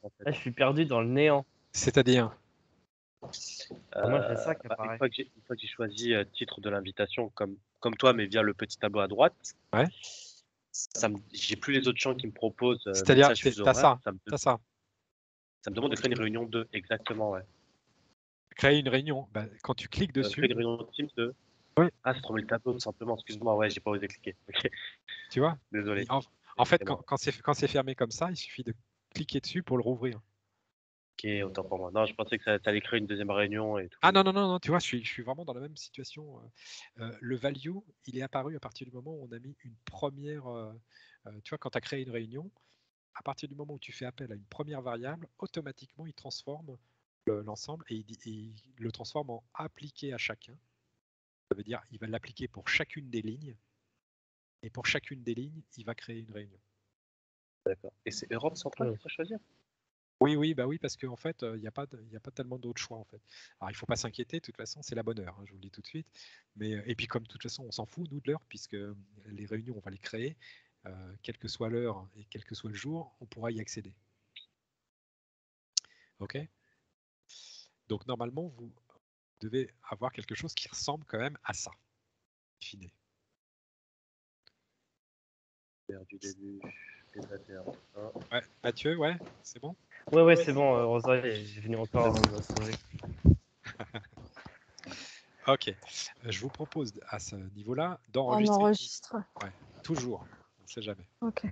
En fait. Là, je suis perdu dans le néant. C'est-à-dire moi, j'ai ça qui apparaît. Une fois que j'ai choisi titre de l'invitation, comme toi, mais via le petit tableau à droite, ouais. J'ai plus les autres champs qui me proposent. C'est-à-dire, t'as ça. Ça me demande de créer une réunion 2, exactement, ouais. Créer une réunion, quand tu cliques dessus. Créer une réunion Teams 2. Oui. Ah, c'est trop le tableau, tout simplement. Excuse-moi, ouais, j'ai pas osé cliquer. Okay. Tu vois? Désolé. En fait, quand c'est fermé comme ça, il suffit de cliquer dessus pour le rouvrir. Ok, autant pour moi. Non, je pensais que ça allait créer une deuxième réunion et tout. Ah non, tu vois, je suis vraiment dans la même situation. Le value, il est apparu à partir du moment où on a mis une première. Tu vois, quand tu as créé une réunion, à partir du moment où tu fais appel à une première variable, automatiquement, il transforme l'ensemble et il le transforme en appliqué à chacun. Ça veut dire il va l'appliquer pour chacune des lignes. Et pour chacune des lignes, il va créer une réunion. D'accord. Et c'est Europe centrale qu'il faut choisir? Oui, parce qu'en fait, il n'y a pas tellement d'autres choix en fait. Alors il ne faut pas s'inquiéter, de toute façon, c'est la bonne heure, je vous le dis tout de suite. Et puis comme de toute façon, on s'en fout, nous, de l'heure, puisque les réunions, on va les créer, quelle que soit l'heure et quel que soit le jour, on pourra y accéder. OK? Donc normalement, vous devez avoir quelque chose qui ressemble quand même à ça. Fini. Du début. Ouais, Mathieu, ouais, c'est bon? Ouais, c'est bon, Rosa est venu encore. Ok. Je vous propose à ce niveau-là On d'enregistrer. enregistre. Ouais, toujours. On ne sait jamais. Ok.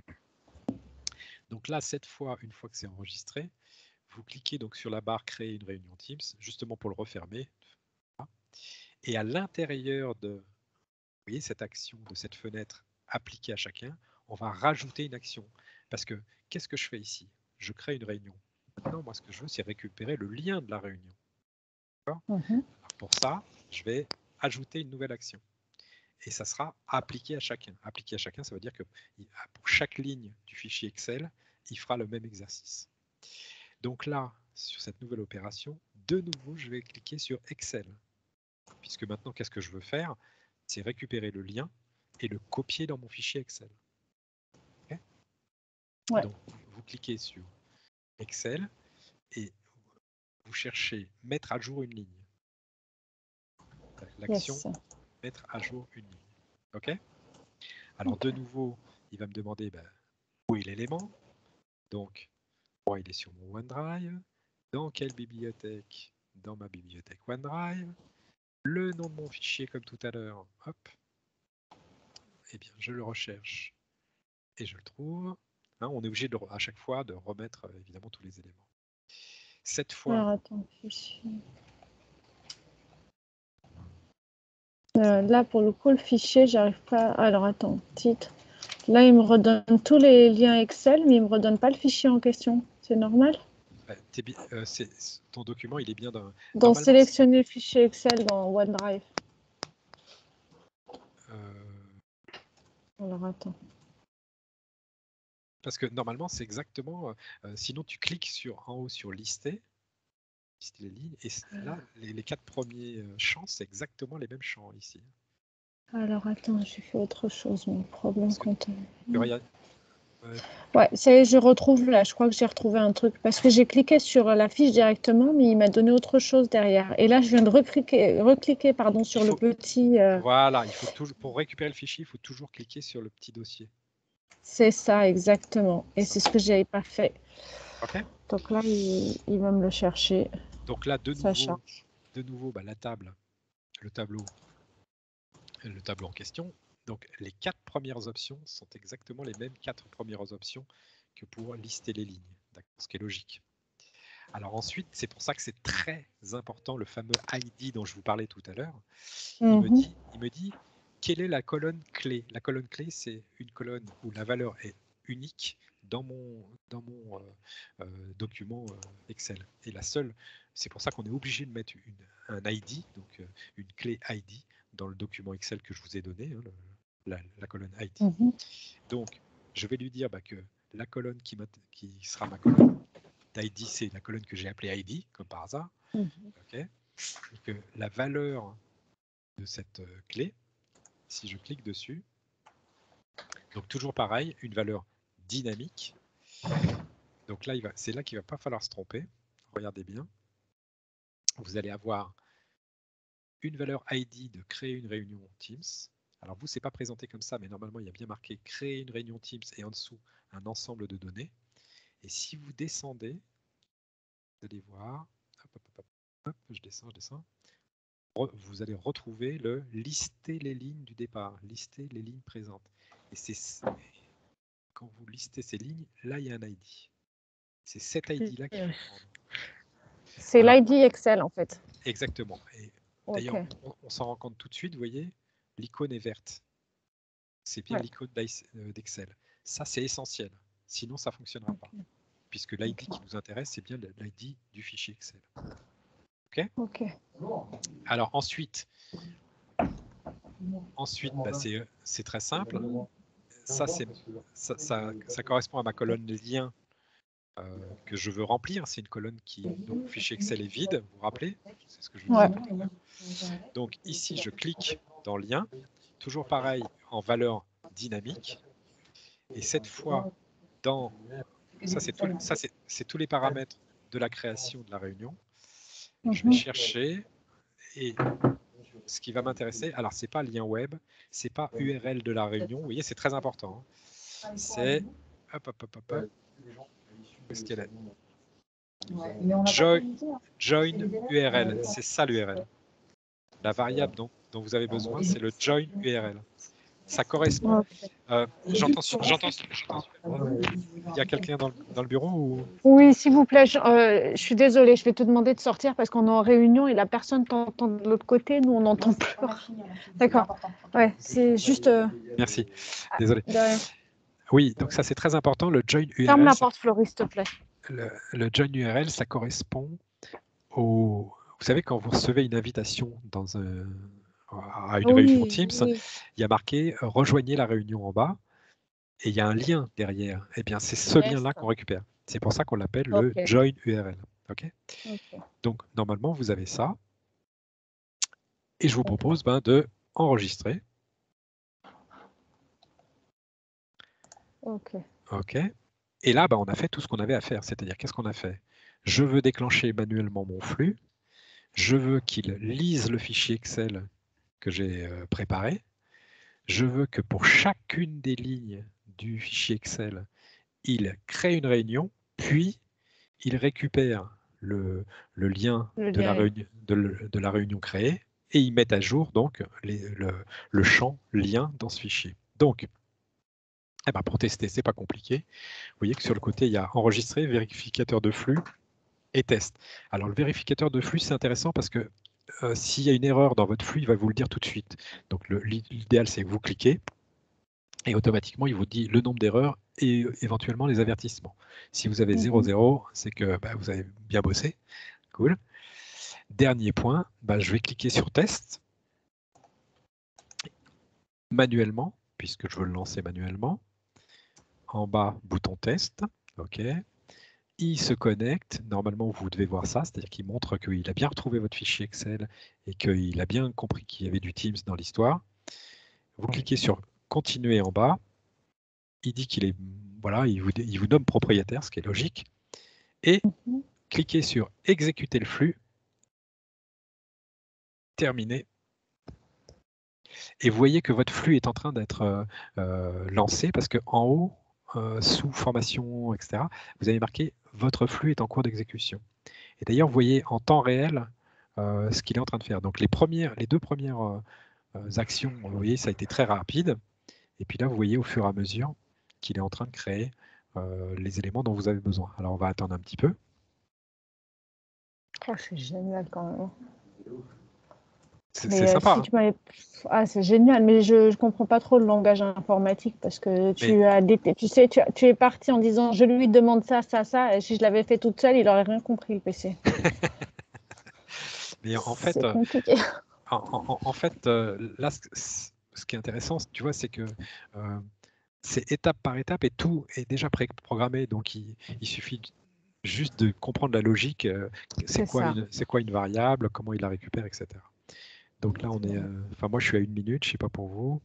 Donc là, cette fois, une fois que c'est enregistré, vous cliquez donc sur la barre Créer une réunion Teams, justement pour le refermer. Et à l'intérieur de, vous voyez, cette action, de cette fenêtre appliquée à chacun, on va rajouter une action. Parce que qu'est-ce que je fais ici? Je crée une réunion. Maintenant, moi, ce que je veux, c'est récupérer le lien de la réunion. Alors, pour ça, je vais ajouter une nouvelle action. Et ça sera appliqué à chacun. Appliqué à chacun, ça veut dire que pour chaque ligne du fichier Excel, il fera le même exercice. Donc là, sur cette nouvelle opération, de nouveau, je vais cliquer sur Excel. Puisque maintenant, qu'est-ce que je veux faire? C'est récupérer le lien et le copier dans mon fichier Excel. Okay? Ouais. Donc, vous cliquez sur Excel et vous cherchez mettre à jour une ligne. L'action mettre à jour une ligne. OK? Alors, de nouveau, il va me demander où est l'élément. Donc, moi, il est sur mon OneDrive. Dans quelle bibliothèque? Dans ma bibliothèque OneDrive. Le nom de mon fichier, comme tout à l'heure, hop. Eh bien, je le recherche et je le trouve. Hein, on est obligé à chaque fois de remettre évidemment tous les éléments. Cette fois. Alors, attends, fichier. Là, pour le coup, le fichier, j'arrive pas. Alors, attends, titre. Là, il me redonne tous les liens Excel, mais il me redonne pas le fichier en question. C'est normal? Ton document, il est bien dans sélectionner le fichier Excel dans OneDrive. Alors, attends. Parce que normalement, c'est exactement. Sinon, tu cliques en haut sur lister les lignes, et là, les 4 premiers champs, c'est exactement les mêmes champs ici. Alors, attends, j'ai fait autre chose, mon problème comptable. Ouais, ça y est, je retrouve là. Je crois que j'ai retrouvé un truc. Parce que j'ai cliqué sur la fiche directement, mais il m'a donné autre chose derrière. Et là, je viens de recliquer sur le petit... Voilà, il faut toujours, pour récupérer le fichier, il faut toujours cliquer sur le petit dossier. C'est ça, exactement. Et c'est ce que je n'avais pas fait. OK. Donc là, il va me le chercher. Donc là, de nouveau la table, le tableau en question. Donc les 4 premières options sont exactement les mêmes 4 premières options que pour lister les lignes, ce qui est logique. Alors ensuite, c'est pour ça que c'est très important le fameux ID dont je vous parlais tout à l'heure. Il me dit quelle est la colonne clé. La colonne clé, c'est une colonne où la valeur est unique dans mon document Excel. Et la seule, c'est pour ça qu'on est obligé de mettre un ID, donc une clé ID dans le document Excel que je vous ai donné, hein, la colonne ID. Donc, je vais lui dire que la colonne qui sera ma colonne d'ID, c'est la colonne que j'ai appelée ID, comme par hasard. Okay. Donc, la valeur de cette clé, si je clique dessus, donc toujours pareil, une valeur dynamique. Donc là, c'est là qu'il ne va pas falloir se tromper. Regardez bien. Vous allez avoir une valeur ID de créer une réunion Teams. Alors vous, ce n'est pas présenté comme ça, mais normalement, il y a bien marqué créer une réunion Teams et en dessous, un ensemble de données. Et si vous descendez, vous allez voir, je descends. Vous allez retrouver le lister les lignes du départ, lister les lignes présentes. Et c'est quand vous listez ces lignes, là, il y a un ID. C'est cet ID-là qu'il faut prendre. C'est l'ID Excel, en fait. Exactement. Et d'ailleurs, on s'en rend compte tout de suite, vous voyez, l'icône est verte. C'est bien l'icône d'Excel. Ça, c'est essentiel. Sinon, ça ne fonctionnera pas. Puisque l'ID qui nous intéresse, c'est bien l'ID du fichier Excel. OK. Alors ensuite, c'est très simple. Ça correspond à ma colonne lien que je veux remplir. C'est une colonne dont le fichier Excel est vide, vous vous rappelez? C'est ce que je vous disais tout à l'heure. Donc ici, je clique dans lien, toujours pareil, en valeur dynamique. Et cette fois, ça c'est tous les paramètres de la création de la réunion. Je vais chercher et ce qui va m'intéresser, alors c'est pas lien web, c'est pas URL de la réunion, vous voyez, c'est très important. Hein. C'est où est-ce qu'elle est? Join URL, c'est ça l'URL. la variable dont vous avez besoin, c'est le join URL. Ça correspond. J'entends. Il y a quelqu'un dans le bureau ou... Oui, s'il vous plaît. Je suis désolée, je vais te demander de sortir parce qu'on est en réunion et la personne t'entend de l'autre côté. Nous, on n'entend plus. D'accord. Ouais, c'est juste. Merci. Désolé. De rien. Oui, donc ça c'est très important. Le join URL. Ferme la porte, Floris, s'il te plaît. Le join URL, ça correspond au. Vous savez, quand vous recevez une invitation à une réunion Teams, il y a marqué rejoignez la réunion en bas et il y a un lien derrière. Eh bien, c'est ce lien-là qu'on récupère. C'est pour ça qu'on l'appelle le join URL. Okay. Donc, normalement, vous avez ça. Et je vous propose de enregistrer. OK. Et là, on a fait tout ce qu'on avait à faire. C'est-à-dire, qu'est-ce qu'on a fait? Je veux déclencher manuellement mon flux. Je veux qu'il lise le fichier Excel que j'ai préparé. Je veux que pour chacune des lignes du fichier Excel, il crée une réunion, puis il récupère le lien de la réunion créée et il met à jour donc le champ lien dans ce fichier. Donc, pour tester, c'est pas compliqué. Vous voyez que sur le côté, il y a enregistré, vérificateur de flux et test. Alors, le vérificateur de flux, c'est intéressant parce que s'il y a une erreur dans votre flux, il va vous le dire tout de suite. Donc, l'idéal, c'est que vous cliquez et automatiquement, il vous dit le nombre d'erreurs et éventuellement les avertissements. Si vous avez 0,0, c'est que vous avez bien bossé. Cool. Dernier point, je vais cliquer sur test manuellement, puisque je veux le lancer manuellement. En bas, bouton test. OK. Il se connecte. Normalement, vous devez voir ça, c'est-à-dire qu'il montre qu'il a bien retrouvé votre fichier Excel et qu'il a bien compris qu'il y avait du Teams dans l'histoire. Vous cliquez sur continuer en bas. Il dit qu'il est, voilà, il vous nomme propriétaire, ce qui est logique. Et cliquez sur exécuter le flux. Terminé. Et vous voyez que votre flux est en train d'être lancé parce qu'en haut, sous formation, etc., vous avez marqué votre flux est en cours d'exécution. Et d'ailleurs, vous voyez en temps réel ce qu'il est en train de faire. Donc les deux premières actions, vous voyez, ça a été très rapide. Et puis là, vous voyez au fur et à mesure qu'il est en train de créer les éléments dont vous avez besoin. Alors on va attendre un petit peu. Oh, c'est génial quand même. C'est sympa. C'est génial, mais je ne comprends pas trop le langage informatique parce que tu es parti en disant je lui demande ça, et si je l'avais fait toute seule, il n'aurait rien compris le PC. Mais en fait, c'est compliqué. En fait, là, ce qui est intéressant, tu vois, c'est que c'est étape par étape et tout est déjà préprogrammé. Donc, il suffit juste de comprendre la logique. C'est quoi une variable, comment il la récupère, etc. Donc là, on est. Moi, je suis à 1 minute, je ne sais pas pour vous.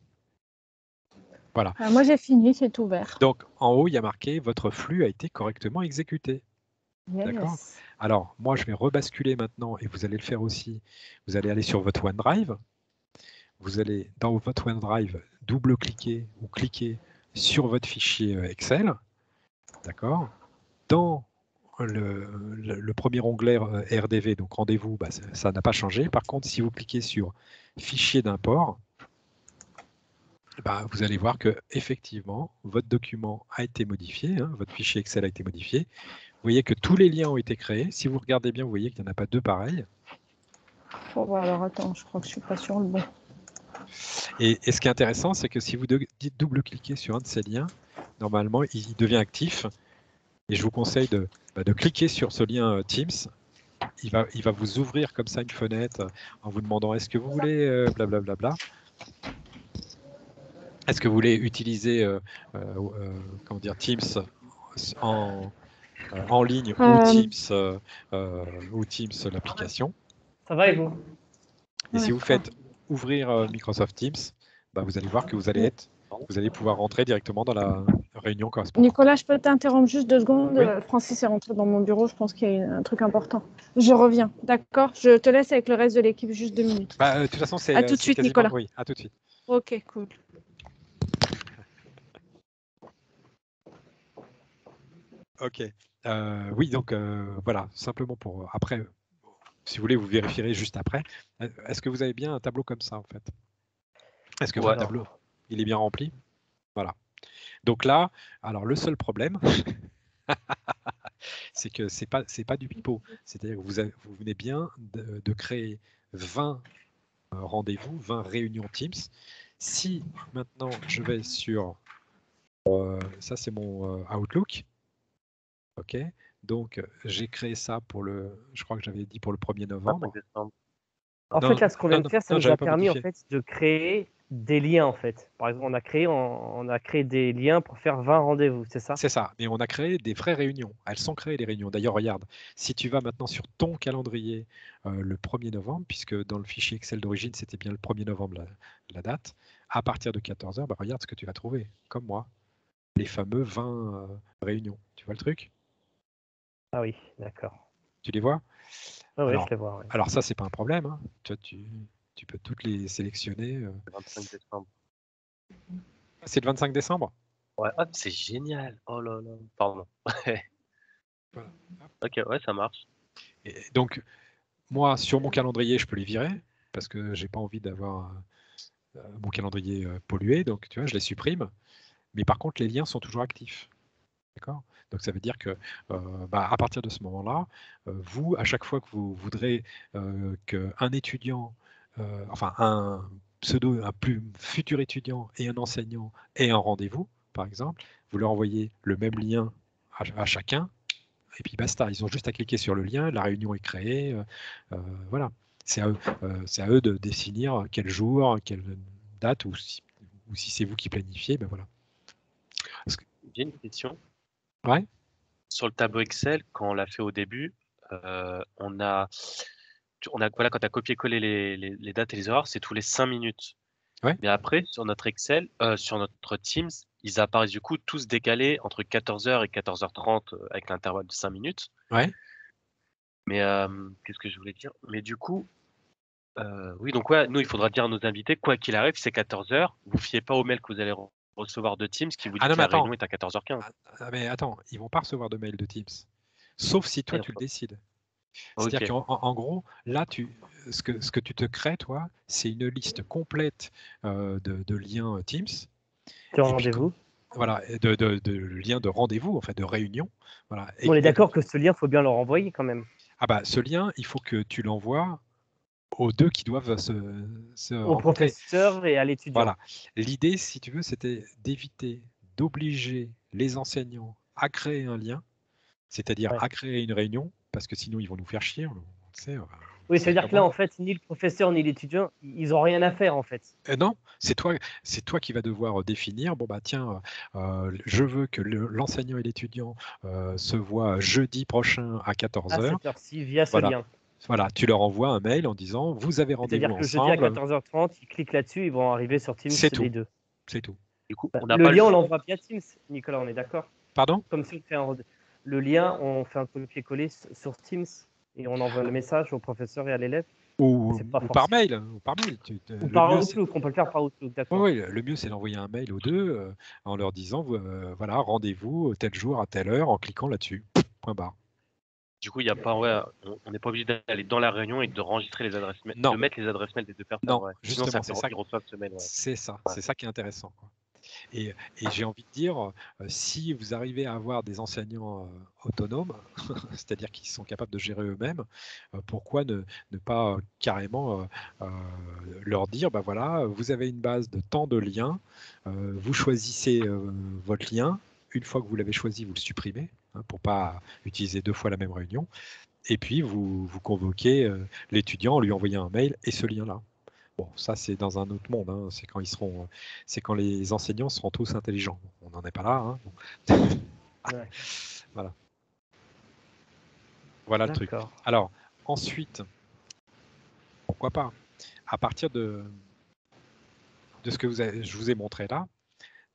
Voilà. Moi, j'ai fini, c'est ouvert. Donc, en haut, il y a marqué votre flux a été correctement exécuté. Yes. D'accord. Alors, moi, je vais rebasculer maintenant et vous allez le faire aussi. Vous allez aller sur votre OneDrive. Vous allez, dans votre OneDrive, double-cliquer ou cliquer sur votre fichier Excel. D'accord. Dans le premier onglet RDV, donc rendez-vous, ça n'a pas changé. Par contre, si vous cliquez sur fichier d'import, vous allez voir que effectivement, votre document a été modifié, votre fichier Excel a été modifié. Vous voyez que tous les liens ont été créés. Si vous regardez bien, vous voyez qu'il n'y en a pas deux pareils. Alors attends, je crois que je ne suis pas sur le bon. Et ce qui est intéressant, c'est que si vous double-cliquez sur un de ces liens, normalement, il devient actif. Et je vous conseille de cliquer sur ce lien Teams. Il va vous ouvrir comme ça une fenêtre en vous demandant est-ce que vous voulez blablabla. Est-ce que vous voulez utiliser Teams en ligne ou Teams l'application. Ça va et vous? Et si vous faites ouvrir Microsoft Teams, vous allez voir que vous allez pouvoir rentrer directement dans la réunion correspondante. Nicolas, je peux t'interrompre juste 2 secondes. Oui. Francis est rentré dans mon bureau, je pense qu'il y a un truc important. Je reviens, d'accord? Je te laisse avec le reste de l'équipe juste 2 minutes. De toute façon, c'est à tout de suite, quasiment... Nicolas. Oui, à tout de suite. Ok, cool. Ok. Oui, donc voilà, simplement pour après Si vous voulez, vous vérifierez juste après. Est-ce que vous avez bien un tableau comme ça, en fait? Est-ce que votre tableau, il est bien rempli? Voilà. Donc là, alors le seul problème, c'est que c'est pas du pipeau. C'est-à-dire que vous venez bien de créer 20 rendez-vous, 20 réunions Teams. Si maintenant je vais sur, ça c'est mon Outlook, ok. Donc j'ai créé ça pour je crois que j'avais dit pour le 1er novembre. En fait, là, ce qu'on vient de faire, ça nous a permis en fait, de créer des liens. En fait. Par exemple, on a créé des liens pour faire 20 rendez-vous, c'est ça? C'est ça, mais on a créé des vraies réunions. Elles sont créées, les réunions. D'ailleurs, regarde, si tu vas maintenant sur ton calendrier le 1er novembre, puisque dans le fichier Excel d'origine, c'était bien le 1er novembre la date, à partir de 14h, bah, regarde ce que tu vas trouver, comme moi, les fameux 20 réunions. Tu vois le truc? Ah oui, d'accord. Tu les vois? Oui, je les vois. Ouais. Alors ça, c'est pas un problème. Hein. Tu peux toutes les sélectionner. Le 25 décembre. C'est le 25 décembre? Ouais, hop, c'est génial. Oh là là. Pardon. Voilà. Ok, ouais, ça marche. Et donc, moi, sur mon calendrier, je peux les virer parce que j'ai pas envie d'avoir mon calendrier pollué. Donc, tu vois, je les supprime. Mais par contre, les liens sont toujours actifs. D'accord? Donc, ça veut dire que à partir de ce moment-là, vous, à chaque fois que vous voudrez qu'un étudiant, enfin un futur étudiant et un enseignant aient un rendez-vous, par exemple, vous leur envoyez le même lien à chacun, et puis basta. Ils ont juste à cliquer sur le lien, la réunion est créée. Voilà. C'est à eux de définir quel jour, quelle date, ou si c'est vous qui planifiez, ben voilà. J'ai une question. Ouais. Sur le tableau Excel, quand on l'a fait au début, on a voilà, quand tu as copié-collé les dates et les horaires, c'est tous les 5 minutes. Ouais. Mais après, sur notre Excel, sur notre Teams, ils apparaissent du coup tous décalés entre 14h et 14h30 avec l'intervalle de 5 minutes. Ouais. Mais qu'est-ce que je voulais dire? Mais du coup, oui, donc ouais, nous, il faudra dire à nos invités, quoi qu'il arrive, c'est 14h. Vous fiez pas au mail que vous allez recevoir de Teams qui vous dit que la réunion est à 14h15. Mais attends, ils vont pas recevoir de mail de Teams. Sauf si toi, tu le décides. C'est-à-dire qu'en gros, là, ce que tu te crées, toi, c'est une liste complète de liens Teams. De rendez-vous. Voilà, de liens de rendez-vous, en fait, de réunion. Voilà. On est d'accord que ce lien, il faut bien leur envoyer quand même. Ah bah, ce lien, il faut que tu l'envoies aux deux qui doivent au professeur et à l'étudiant. Voilà. L'idée, si tu veux, c'était d'éviter d'obliger les enseignants à créer un lien, c'est-à-dire à créer une réunion, parce que sinon, ils vont nous faire chier. On sait, oui, c'est-à-dire que là, en fait, ni le professeur ni l'étudiant, ils n'ont rien à faire, en fait. Non, c'est toi qui vas devoir définir, bon bah tiens, je veux que l'enseignant et l'étudiant se voient jeudi prochain à 14h. À cette heure-ci, via ce lien. Voilà, tu leur envoies un mail en disant, vous avez rendez-vous ensemble. C'est-à-dire que le jeudi à 14h30, ils cliquent là-dessus, ils vont arriver sur Teams les deux. C'est tout. Du coup, le lien, on l'envoie via Teams, Nicolas, on est d'accord? Pardon? Comme si on fait le lien, on fait un copier-coller sur Teams et on envoie le message au professeur et à l'élève. Ou par mail. Ou par Outlook, on peut le faire par Outlook, d'accord. Oui, le mieux, c'est d'envoyer un mail aux deux en leur disant, voilà, rendez-vous tel jour à telle heure en cliquant là-dessus. Point barre. Du coup, il y a pas, on n'est pas obligé d'aller dans la réunion et de enregistrer les adresses mail, de mettre les adresses mail des deux personnes. Non, justement, c'est ça. Ils reçoivent ce mail. C'est ça, c'est ça qui est intéressant, quoi. Et j'ai envie de dire, si vous arrivez à avoir des enseignants autonomes, c'est-à-dire qui sont capables de gérer eux-mêmes, pourquoi ne pas carrément leur dire, bah voilà, vous avez une base de tant de liens, vous choisissez votre lien, une fois que vous l'avez choisi, vous le supprimez, pour pas utiliser deux fois la même réunion, et puis vous convoquez l'étudiant en lui envoyant un mail et ce lien-là. Bon, ça c'est dans un autre monde. Hein. C'est quand les enseignants seront tous intelligents. On n'en est pas là. Hein. Ouais. Voilà. Voilà le truc. Alors ensuite, pourquoi pas, à partir de ce que je vous ai montré là,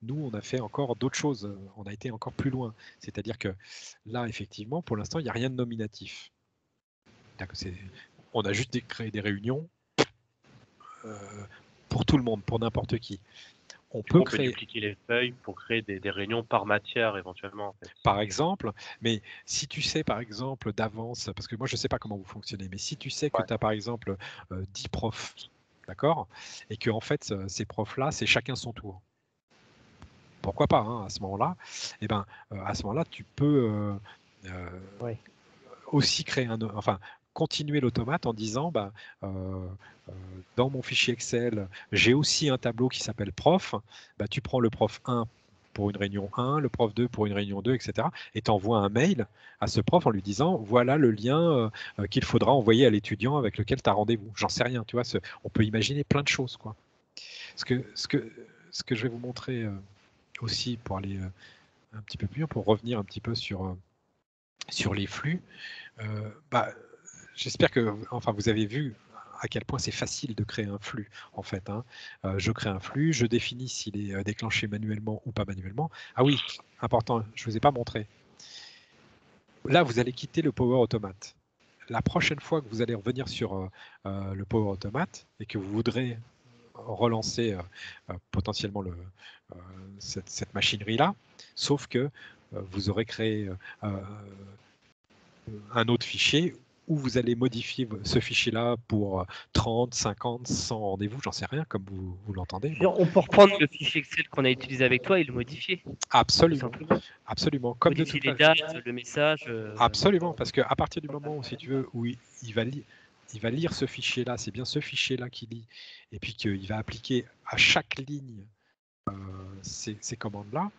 nous on a fait encore d'autres choses. On a été encore plus loin. C'est-à-dire que là, effectivement, pour l'instant, il n'y a rien de nominatif. On a juste créé des réunions. Pour tout le monde, pour n'importe qui. On peut dupliquer les feuilles pour créer des réunions par matière éventuellement. En fait. Par exemple, mais si tu sais par exemple d'avance, parce que moi je ne sais pas comment vous fonctionnez, mais si tu sais que tu as par exemple 10 profs, d'accord, et que en fait ces profs-là, c'est chacun son tour. Pourquoi pas, hein, à ce moment-là, eh ben, à ce moment-là, tu peux aussi créer continuer l'automate en disant dans mon fichier Excel, j'ai aussi un tableau qui s'appelle prof. Tu prends le prof 1 pour une réunion 1, le prof 2 pour une réunion 2, etc. Et tu envoies un mail à ce prof en lui disant voilà le lien qu'il faudra envoyer à l'étudiant avec lequel tu as rendez-vous. J'en sais rien, tu vois, on peut imaginer plein de choses, quoi. Ce que je vais vous montrer aussi pour aller un petit peu plus loin, pour revenir un petit peu sur les flux, j'espère que vous avez vu à quel point c'est facile de créer un flux, en fait. Hein. Je crée un flux, je définis s'il est déclenché manuellement ou pas manuellement. Ah oui, important, je ne vous ai pas montré. Là, vous allez quitter le Power Automate. La prochaine fois que vous allez revenir sur le Power Automate et que vous voudrez relancer potentiellement cette machinerie-là, sauf que vous aurez créé un autre fichier où vous allez modifier ce fichier-là pour 30, 50, 100 rendez-vous, j'en sais rien, comme vous l'entendez. On peut reprendre le fichier Excel qu'on a utilisé avec toi et le modifier. Absolument. Absolument. Comme modifier les dates, le message. Absolument, parce qu'à partir du moment où, si tu veux, où il va lire ce fichier-là, c'est bien ce fichier-là qu'il lit, et puis qu'il va appliquer à chaque ligne ces commandes-là.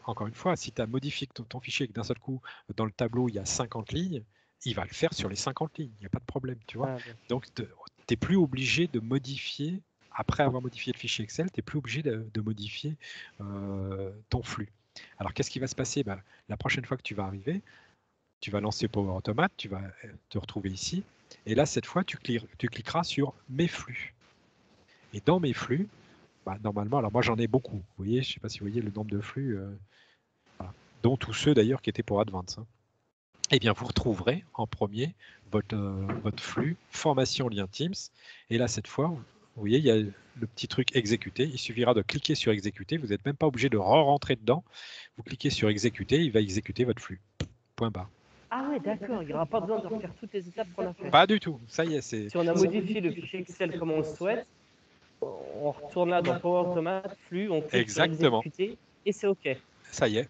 Encore une fois, si tu as modifié ton fichier et que d'un seul coup, dans le tableau, il y a 50 lignes, il va le faire sur les 50 lignes, il n'y a pas de problème, tu vois. Donc, tu n'es plus obligé de modifier, après avoir modifié le fichier Excel, tu n'es plus obligé de modifier ton flux. Alors, qu'est-ce qui va se passer? La prochaine fois que tu vas arriver, tu vas lancer Power Automate, tu vas te retrouver ici, et là, cette fois, tu cliqueras sur « Mes flux ». Et dans « Mes flux », normalement, alors moi j'en ai beaucoup, vous voyez, je ne sais pas si vous voyez le nombre de flux, dont tous ceux d'ailleurs qui étaient pour Advance. Hein. Eh bien, vous retrouverez en premier votre flux formation lien Teams, et là cette fois, vous voyez, il y a le petit truc exécuter, il suffira de cliquer sur exécuter, vous n'êtes même pas obligé de rentrer dedans, vous cliquez sur exécuter, il va exécuter votre flux, point barre. Ah ouais, d'accord, il n'y aura pas besoin de refaire toutes les étapes qu'on a fait. Pas du tout, ça y est. Si on a modifié le fichier Excel comme on le souhaite, on retourne là dans Power Automate, flux, on clique sur exécuter et c'est OK. Ça y est.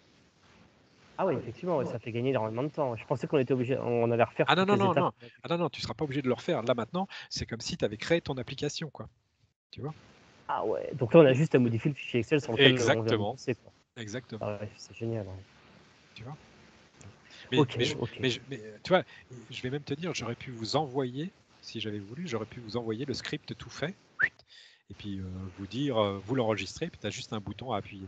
Ah oui, effectivement, ça fait gagner énormément de temps. Je pensais qu'on était obligé, on allait refaire toutes les étapes. Ah non, tu ne seras pas obligé de le refaire. Là maintenant, c'est comme si tu avais créé ton application, quoi. Tu vois? Ah ouais, donc là on a juste à modifier le fichier Excel sur lequel on vient de passer, quoi. Exactement. Ah ouais, c'est génial. Hein. Tu vois? Mais tu vois, je vais même te dire, j'aurais pu vous envoyer, si j'avais voulu, j'aurais pu vous envoyer le script tout fait, et puis vous dire, vous l'enregistrez, puis tu as juste un bouton à appuyer.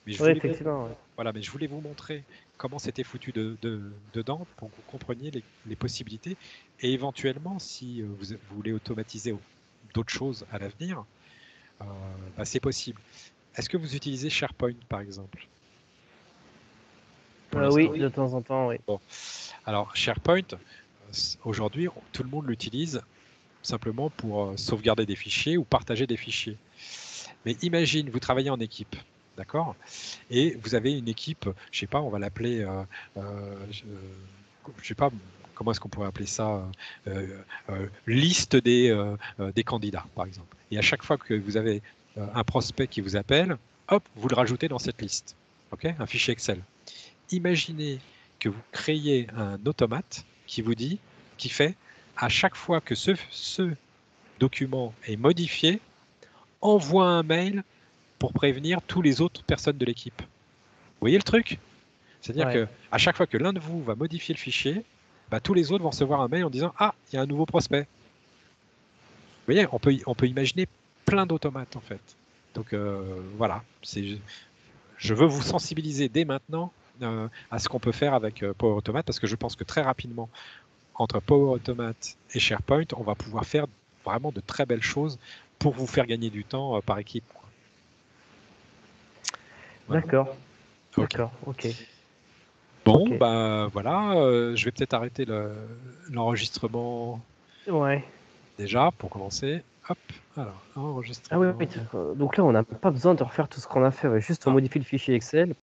Mais je voulais vous montrer comment c'était foutu dedans pour que vous compreniez les possibilités, et éventuellement, si vous voulez automatiser d'autres choses à l'avenir, c'est possible. Est-ce que vous utilisez SharePoint, par exemple? Oui, de temps en temps, oui. Bon. Alors, SharePoint, aujourd'hui, tout le monde l'utilise simplement pour sauvegarder des fichiers ou partager des fichiers. Mais imagine, vous travaillez en équipe, d'accord? Et vous avez une équipe, je sais pas, on va l'appeler, je sais pas, comment est-ce qu'on pourrait appeler ça, liste des candidats, par exemple. Et à chaque fois que vous avez un prospect qui vous appelle, hop, vous le rajoutez dans cette liste, ok? Un fichier Excel. Imaginez que vous créez un automate qui fait à chaque fois que ce document est modifié, envoie un mail pour prévenir tous les autres personnes de l'équipe. Vous voyez le truc? C'est-à-dire que à chaque fois que l'un de vous va modifier le fichier, tous les autres vont recevoir un mail en disant « Ah, il y a un nouveau prospect ». Vous voyez, on peut imaginer plein d'automates en fait. Donc voilà, je veux vous sensibiliser dès maintenant à ce qu'on peut faire avec Power Automate, parce que je pense que très rapidement, entre Power Automate et SharePoint, on va pouvoir faire vraiment de très belles choses pour vous faire gagner du temps par équipe. Voilà. D'accord. D'accord, ok. Bon, voilà, je vais peut-être arrêter l'enregistrement ouais. déjà pour commencer. hop, alors, enregistrer. Ah oui, donc là, on n'a pas besoin de refaire tout ce qu'on a fait. Juste on modifie le fichier Excel.